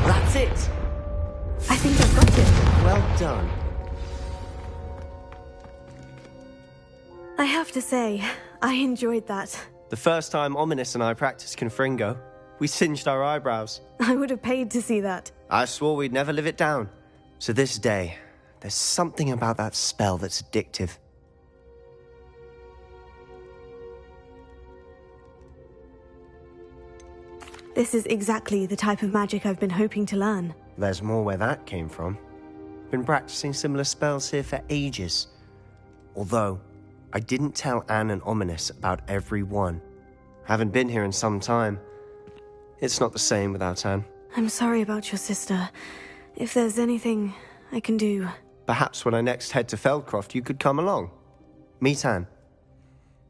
S8: That's it!
S1: I think I've got it.
S8: Well done.
S1: I have to say, I enjoyed that.
S8: The first time Ominous and I practiced Confringo, we singed our eyebrows.
S1: I would have paid to see that.
S8: I swore we'd never live it down. To this day, there's something about that spell that's addictive.
S1: This is exactly the type of magic I've been hoping to learn.
S8: There's more where that came from. Been practicing similar spells here for ages. Although, I didn't tell Anne and Ominous about every one. Haven't been here in some time. It's not the same without Anne.
S1: I'm sorry about your sister. If there's anything I can do...
S8: Perhaps when I next head to Feldcroft, you could come along. Meet Anne.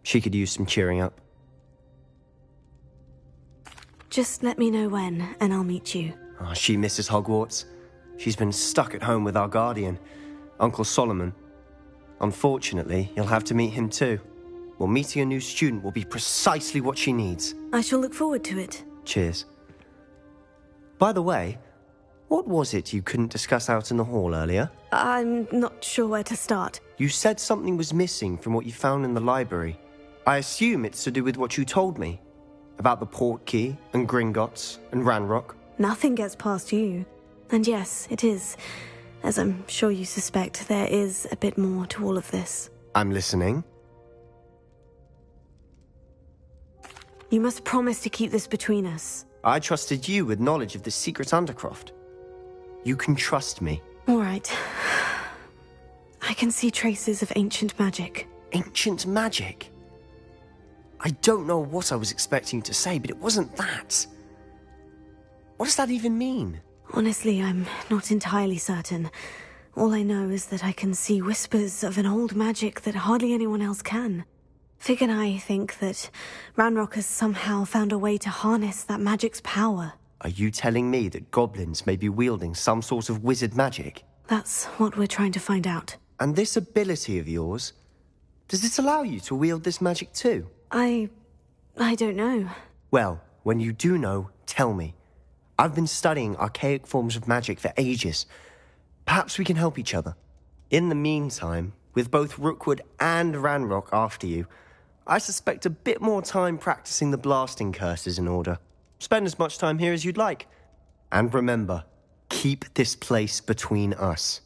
S8: She could use some cheering up.
S1: Just let me know when, and I'll meet you.
S8: Oh, she misses Hogwarts. She's been stuck at home with our guardian, Uncle Solomon. Unfortunately, you'll have to meet him too. Well, meeting a new student will be precisely what she needs.
S1: I shall look forward to it.
S8: Cheers. By the way, what was it you couldn't discuss out in the hall earlier?
S1: I'm not sure where to start.
S8: You said something was missing from what you found in the library. I assume it's to do with what you told me. About the Portkey, and Gringotts, and Ranrock.
S1: Nothing gets past you. And yes, it is. As I'm sure you suspect, there is a bit more to all of this.
S8: I'm listening.
S1: You must promise to keep this between us.
S8: I trusted you with knowledge of the secret Undercroft. You can trust me.
S1: All right. I can see traces of ancient magic.
S8: Ancient magic? I don't know what I was expecting to say, but it wasn't that. What does that even mean?
S1: Honestly, I'm not entirely certain. All I know is that I can see whispers of an old magic that hardly anyone else can. Fig and I think that Ranrock has somehow found a way to harness that magic's power.
S8: Are you telling me that goblins may be wielding some sort of wizard magic?
S1: That's what we're trying to find out.
S8: And this ability of yours, does it allow you to wield this magic too?
S1: I don't know.
S8: Well, when you do know, tell me. I've been studying archaic forms of magic for ages. Perhaps we can help each other. In the meantime, with both Rookwood and Ranrock after you, I suspect a bit more time practicing the blasting curse is in order. Spend as much time here as you'd like. And remember, keep this place between us.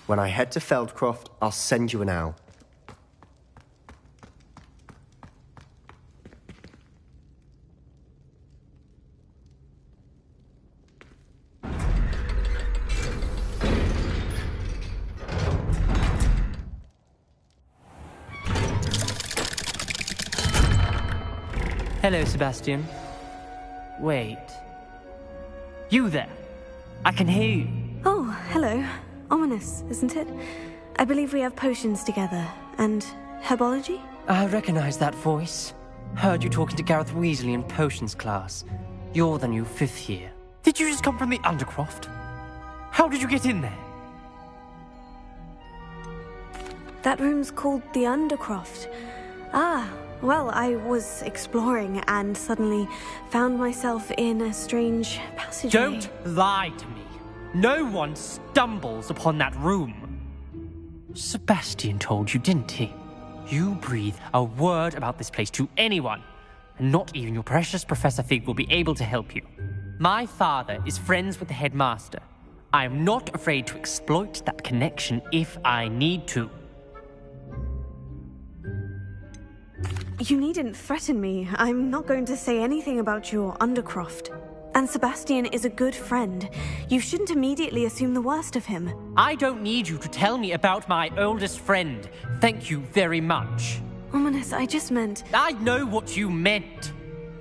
S8: When I head to Feldcroft, I'll send you an owl.
S14: Hello, Sebastian. Wait. You there? I can hear you.
S1: Oh, hello. Ominous, isn't it? I believe we have potions together. And herbology?
S14: I recognize that voice. Heard you talking to Gareth Weasley in potions class. You're the new 5th year. Did you just come from the Undercroft? How did you get in there?
S1: That room's called the Undercroft. Ah, well, I was exploring and suddenly found myself in a strange passageway.
S14: Don't lie to me. No one stumbles upon that room. Sebastian told you, didn't he? You breathe a word about this place to anyone, and not even your precious Professor Fig will be able to help you. My father is friends with the headmaster. I am not afraid to exploit that connection if I need to.
S1: You needn't threaten me. I'm not going to say anything about your Undercroft. And Sebastian is a good friend. You shouldn't immediately assume the worst of him.
S14: I don't need you to tell me about my oldest friend. Thank you very much.
S1: Ominous, I just meant...
S14: I know what you meant.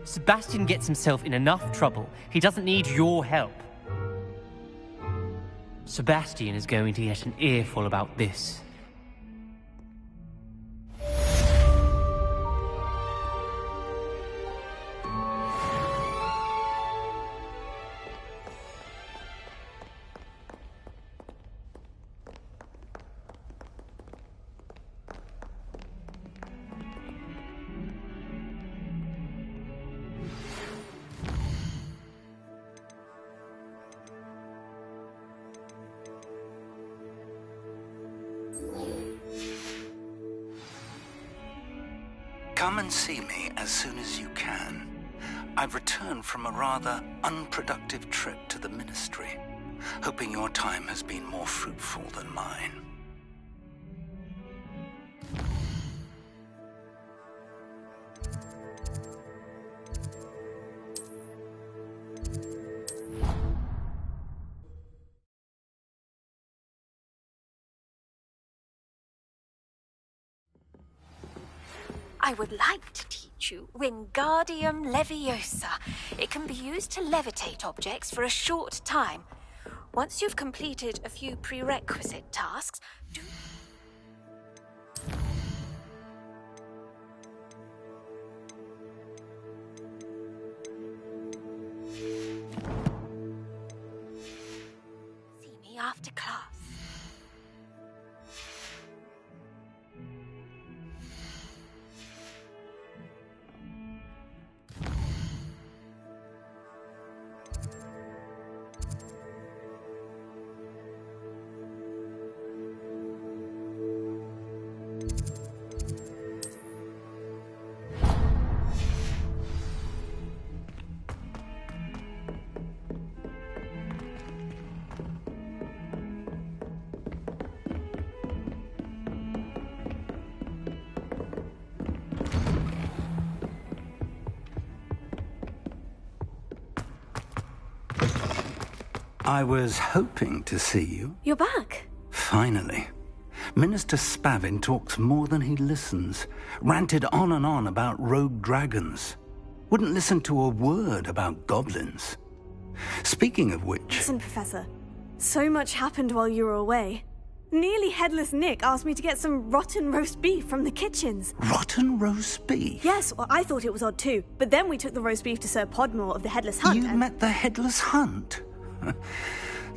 S14: Sebastian gets himself in enough trouble. He doesn't need your help. Sebastian is going to get an earful about this.
S4: Come and see me as soon as you can. I've returned from a rather unproductive trip to the Ministry, hoping your time has been more fruitful than mine.
S15: I would like to teach you Wingardium Leviosa. It can be used to levitate objects for a short time. Once you've completed a few prerequisite tasks, do... See me after class.
S13: I was hoping to see you.
S1: You're back.
S13: Finally. Minister Spavin talks more than he listens. Ranted on and on about rogue dragons. Wouldn't listen to a word about goblins. Speaking of which...
S1: Listen, Professor. So much happened while you were away. Nearly Headless Nick asked me to get some rotten roast beef from the kitchens.
S13: Rotten roast beef?
S1: Yes, well, I thought it was odd too. But then we took the roast beef to Sir Podmore of the Headless Hunt.
S13: You met the Headless Hunt?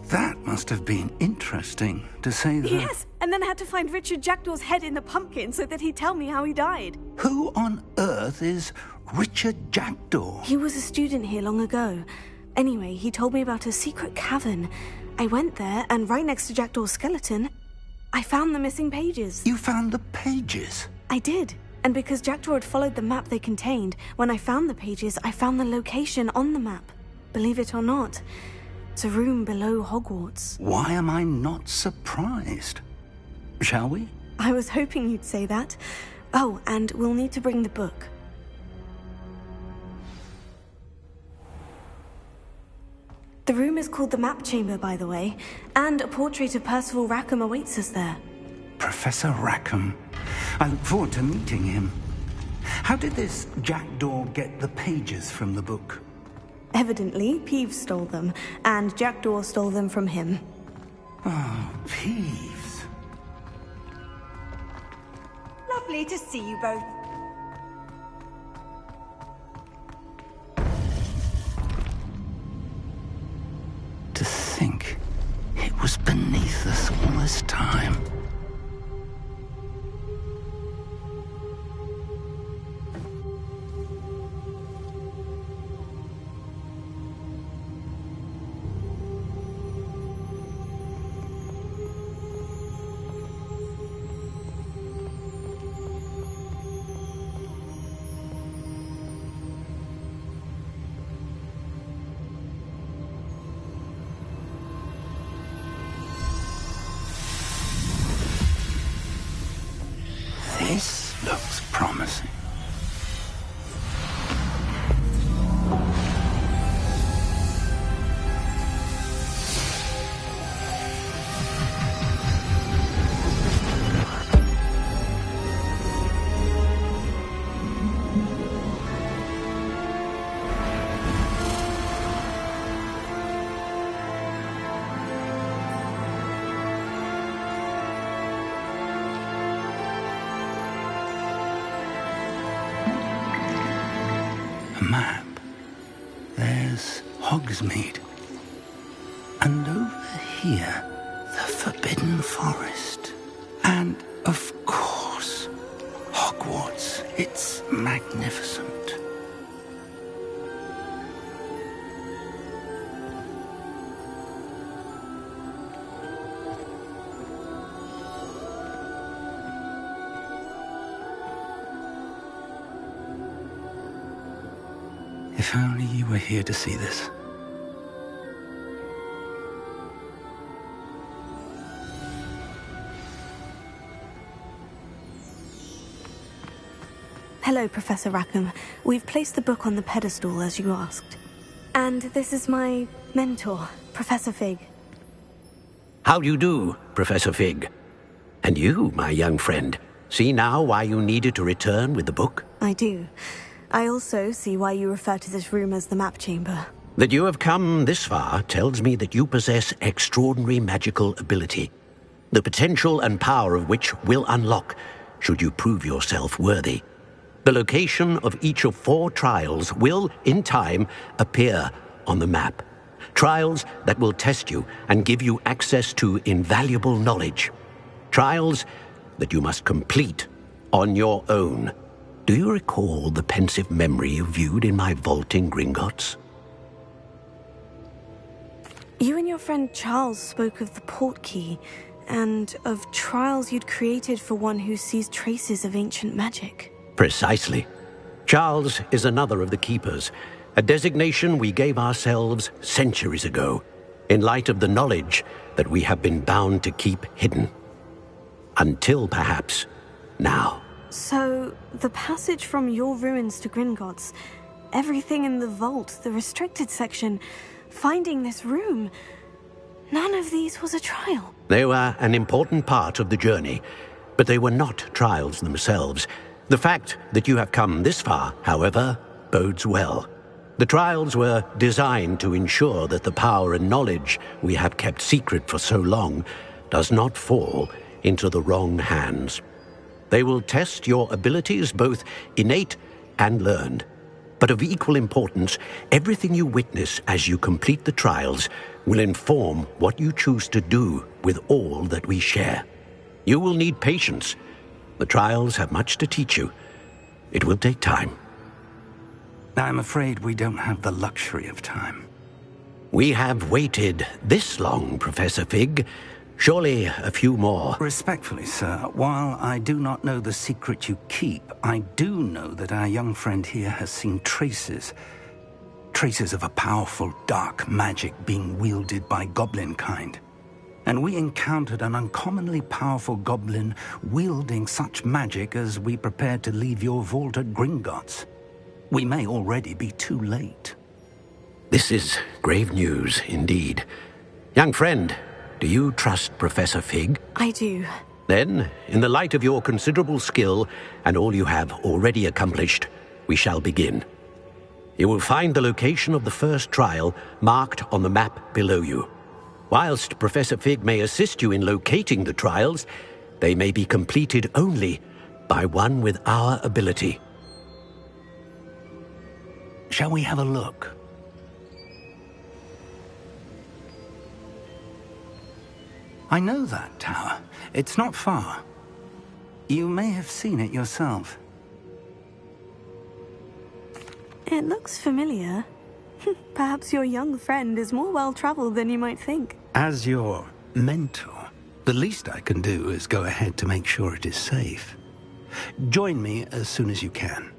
S13: That must have been interesting, to say the...
S1: Yes, and then I had to find Richard Jackdaw's head in the pumpkin so that he'd tell me how he died.
S13: Who on earth is Richard Jackdaw?
S1: He was a student here long ago. Anyway, he told me about a secret cavern. I went there, and right next to Jackdaw's skeleton, I found the missing pages.
S13: You found the pages?
S1: I did. And because Jackdaw had followed the map they contained, when I found the pages, I found the location on the map. Believe it or not, it's a room below Hogwarts.
S13: Why am I not surprised? Shall we?
S1: I was hoping you'd say that. Oh, and we'll need to bring the book. The room is called the Map Chamber, by the way, and a portrait of Percival Rackham awaits us there.
S13: Professor Rackham. I look forward to meeting him. How did this Jackdaw get the pages from the book?
S1: Evidently, Peeves stole them, and Jackdaw stole them from him.
S13: Oh, Peeves.
S3: Lovely to see you both.
S13: To think it was beneath us all this time. This looks promising. Map. There's Hogsmeade. And over here, the Forbidden Forest. And, of course, Hogwarts. It's magnificent. If only you were here to see this.
S1: Hello, Professor Rackham. We've placed the book on the pedestal, as you asked. And this is my mentor, Professor Fig.
S2: How do you do, Professor Fig? And you, my young friend, See now why you needed to return with the book?
S1: I do. I also see why you refer to this room as the map chamber.
S2: That you have come this far tells me that you possess extraordinary magical ability, the potential and power of which will unlock should you prove yourself worthy. The location of each of 4 trials will, in time, appear on the map. Trials that will test you and give you access to invaluable knowledge. Trials that you must complete on your own. Do you recall the pensive memory you viewed in my vault in Gringotts?
S1: You and your friend Charles spoke of the portkey, and of trials you'd created for one who sees traces of ancient magic.
S2: Precisely. Charles is another of the Keepers, a designation we gave ourselves centuries ago, in light of the knowledge that we have been bound to keep hidden. Until, perhaps, now.
S1: So, the passage from your ruins to Gringotts, everything in the vault, the restricted section, finding this room, none of these was a trial.
S2: They were an important part of the journey, but they were not trials themselves. The fact that you have come this far, however, bodes well. The trials were designed to ensure that the power and knowledge we have kept secret for so long does not fall into the wrong hands. They will test your abilities, both innate and learned. But of equal importance, everything you witness as you complete the trials will inform what you choose to do with all that we share. You will need patience. The trials have much to teach you. It will take time.
S13: I'm afraid we don't have the luxury of time.
S2: We have waited this long, Professor Fig. Surely a few more.
S13: Respectfully, sir, while I do not know the secret you keep, I do know that our young friend here has seen traces of a powerful dark magic being wielded by goblin kind. And we encountered an uncommonly powerful goblin wielding such magic as we prepared to leave your vault at Gringotts. We may already be too late.
S2: This is grave news indeed. Young friend, do you trust Professor Fig?
S1: I do.
S2: Then, in the light of your considerable skill and all you have already accomplished, we shall begin. You will find the location of the first trial marked on the map below you. Whilst Professor Fig may assist you in locating the trials, they may be completed only by one with our ability.
S13: Shall we have a look? I know that tower. It's not far. You may have seen it yourself.
S1: It looks familiar. Perhaps your young friend is more well-traveled than you might think.
S13: As your mentor, the least I can do is go ahead to make sure it is safe. Join me as soon as you can.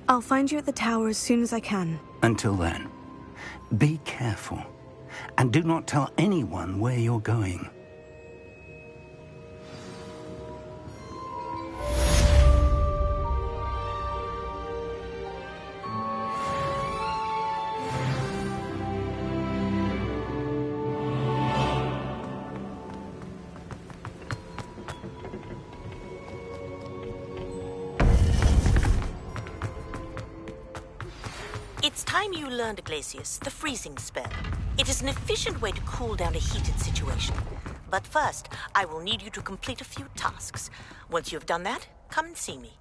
S1: I'll find you at the tower as soon as I can.
S13: Until then, be careful. And do not tell anyone where you're going.
S5: It's time you learned, Glacius, the freezing spell. It is an efficient way to cool down a heated situation. But first, I will need you to complete a few tasks. Once you have done that, come and see me.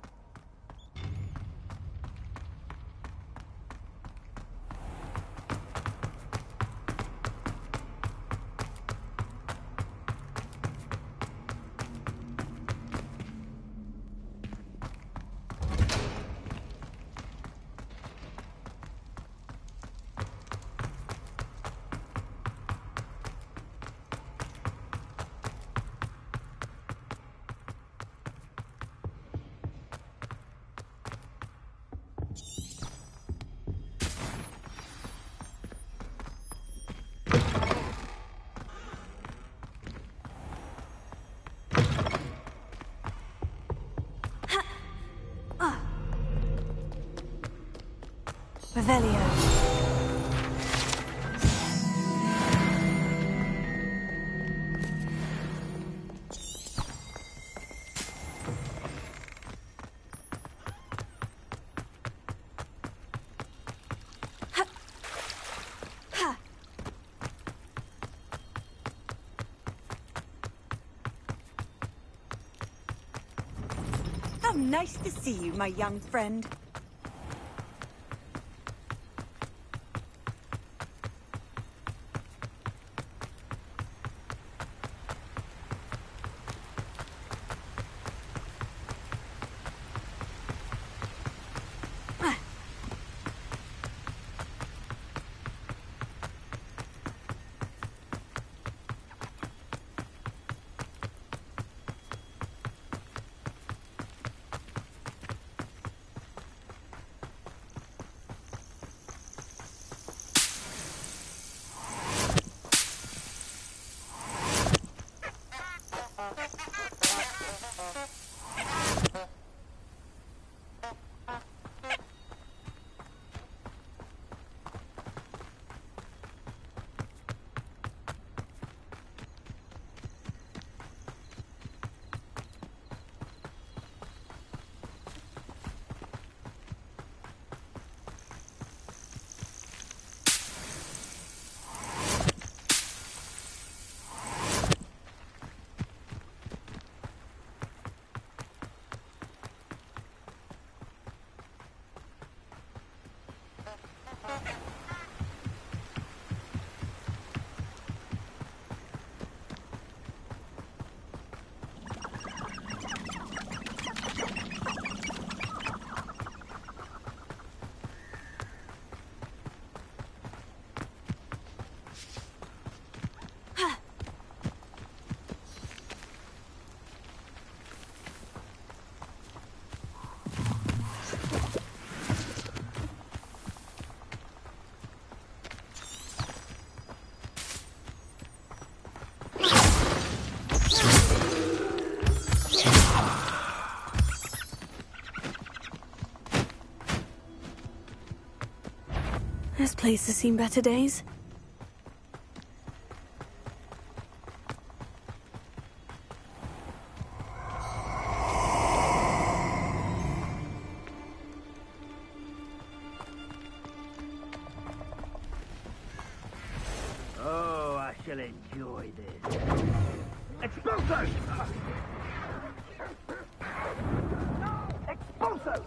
S1: Revelio.
S3: How nice to see you, my young friend.
S1: This place has seen better days.
S11: Oh, I shall enjoy this. Expulso! Expulso!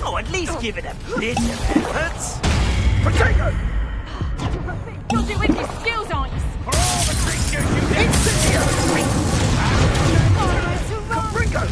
S11: Oh, at least give it a bit of effort. Potato!
S5: You'll do with your skills, aren't you?
S11: For all the creatures you did! Incendiary! Capringo!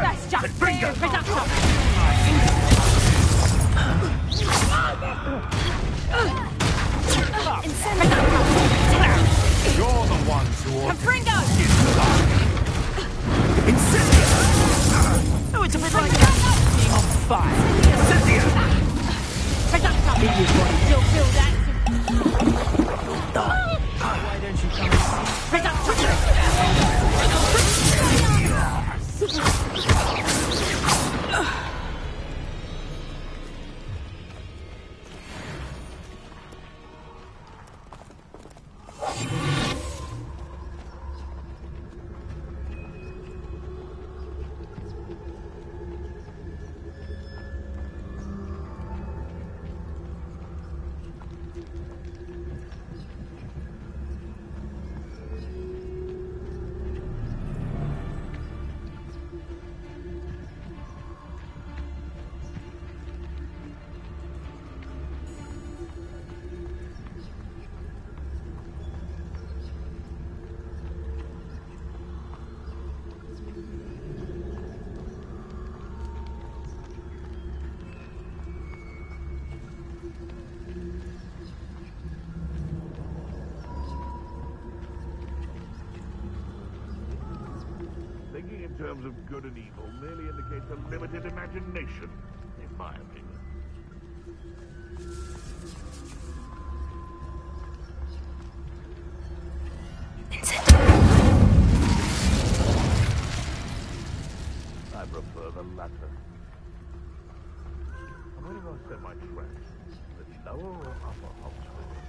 S5: That's just fair production.
S11: You're the ones who are...
S5: Capringo!
S11: Incendiary! Oh, it's a bit like being on fire. Incendiary!
S5: You'll feel that.
S11: You'll die. Why don't you come and see?
S16: Thinking in terms of good and evil merely indicates a limited imagination, in my opinion. I prefer the latter. Where do I set my traps? The lower or upper Hogsmeade?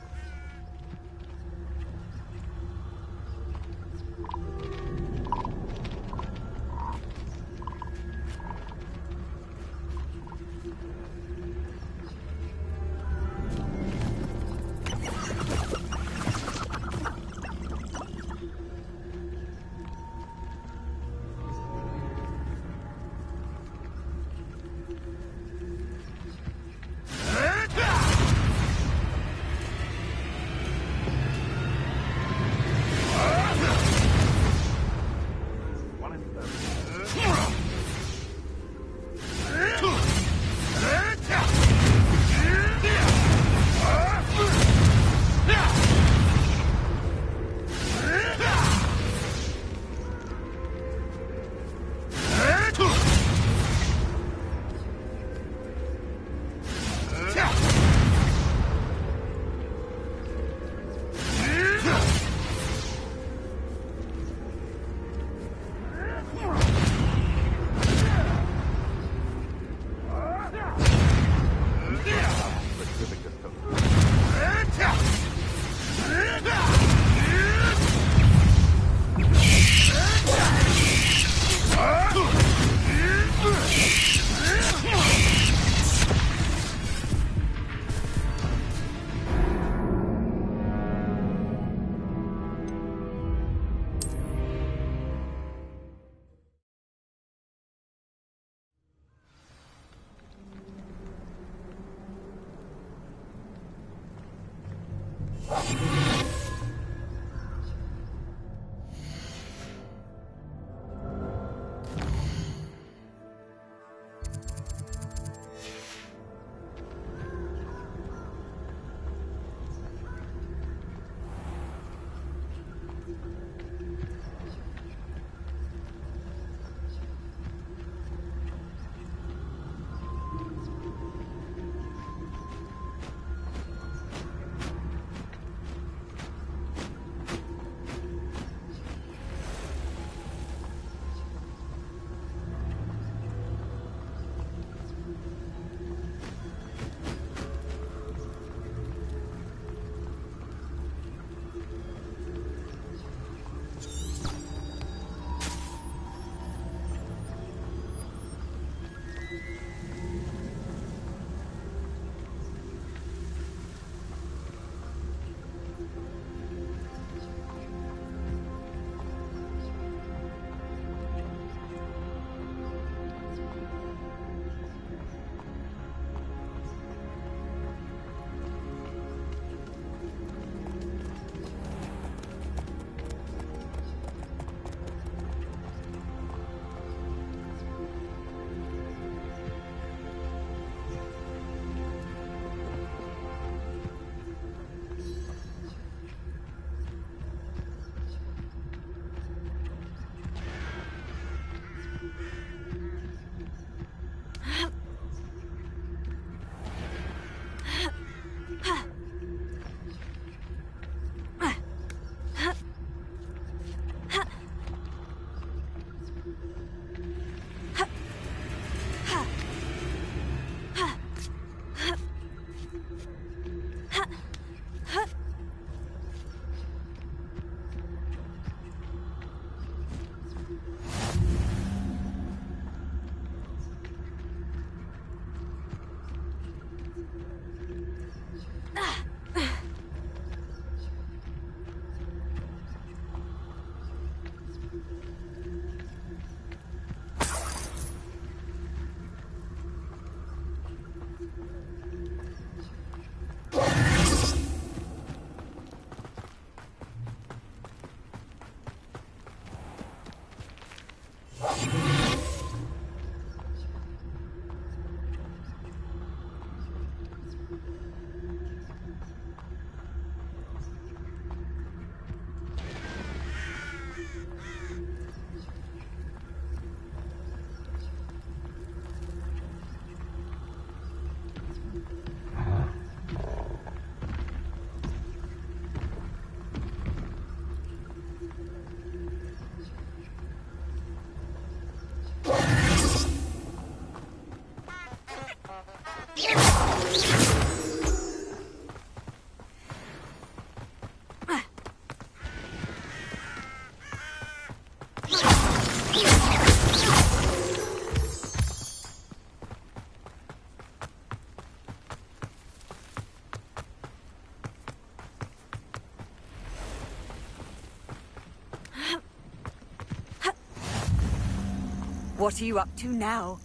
S3: What are you up to now?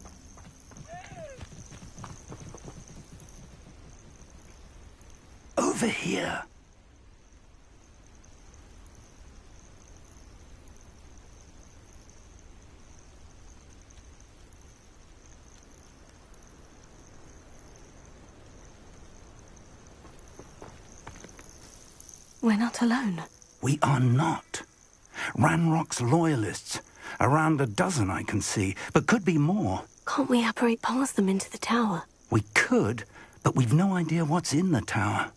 S13: Over here.
S1: We're not alone.
S13: We are not. Ranrock's loyalists. Around a dozen I can see, but could be more.
S1: Can't we apparate past them into the tower?
S13: We could, but we've no idea what's in the tower.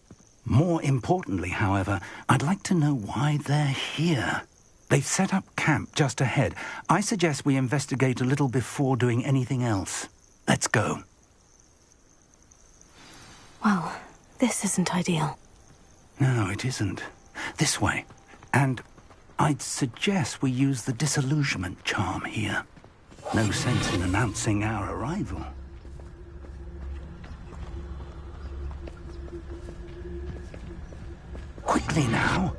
S13: More importantly, however, I'd like to know why they're here. They've set up camp just ahead. I suggest we investigate a little before doing anything else. Let's go.
S1: Well, this isn't ideal.
S13: No, it isn't. This way. And I'd suggest we use the disillusionment charm here. No sense in announcing our arrival. Quickly now.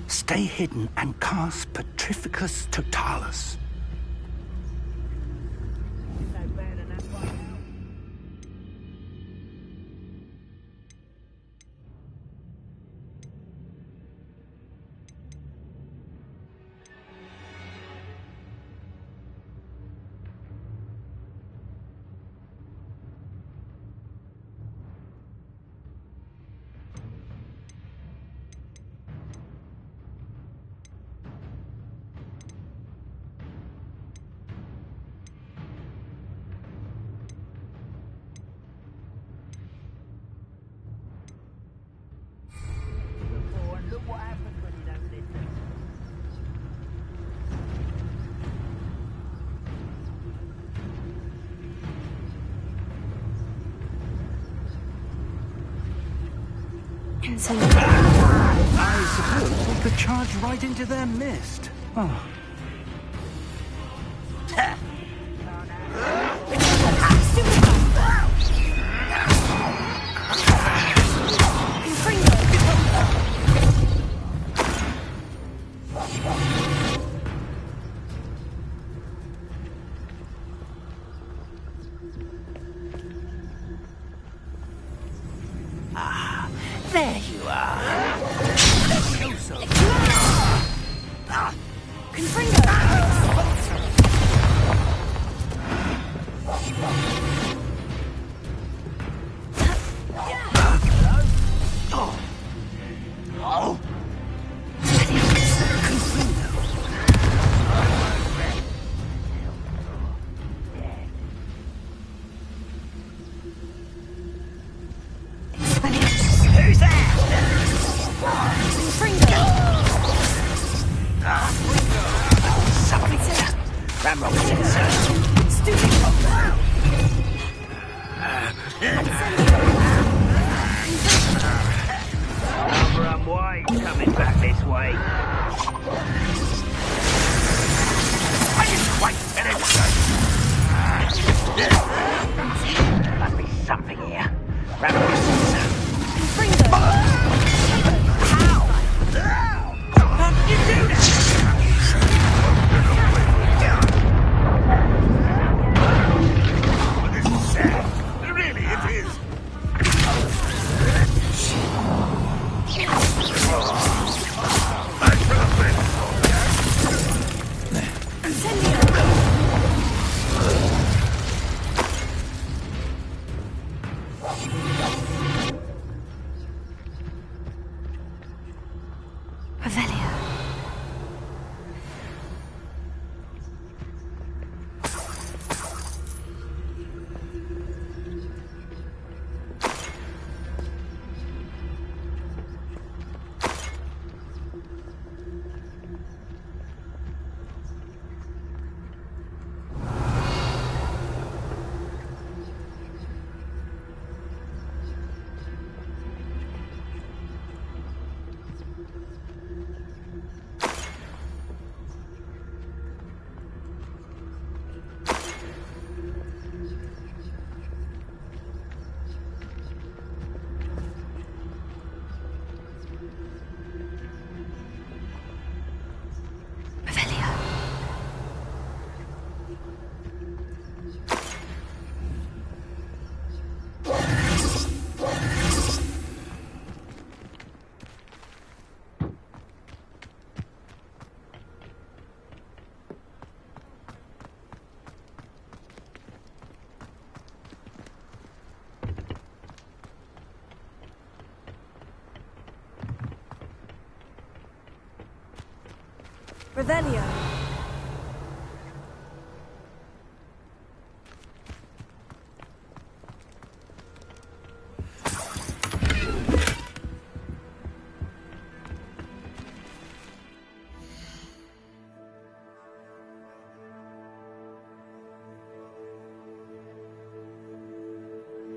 S13: Stay hidden and cast Petrificus Totalis. I suppose we could charge right into their mist. Oh.
S6: There you are.
S11: Coming back this way. Must be something here.
S16: Really, it is.
S1: Revelio.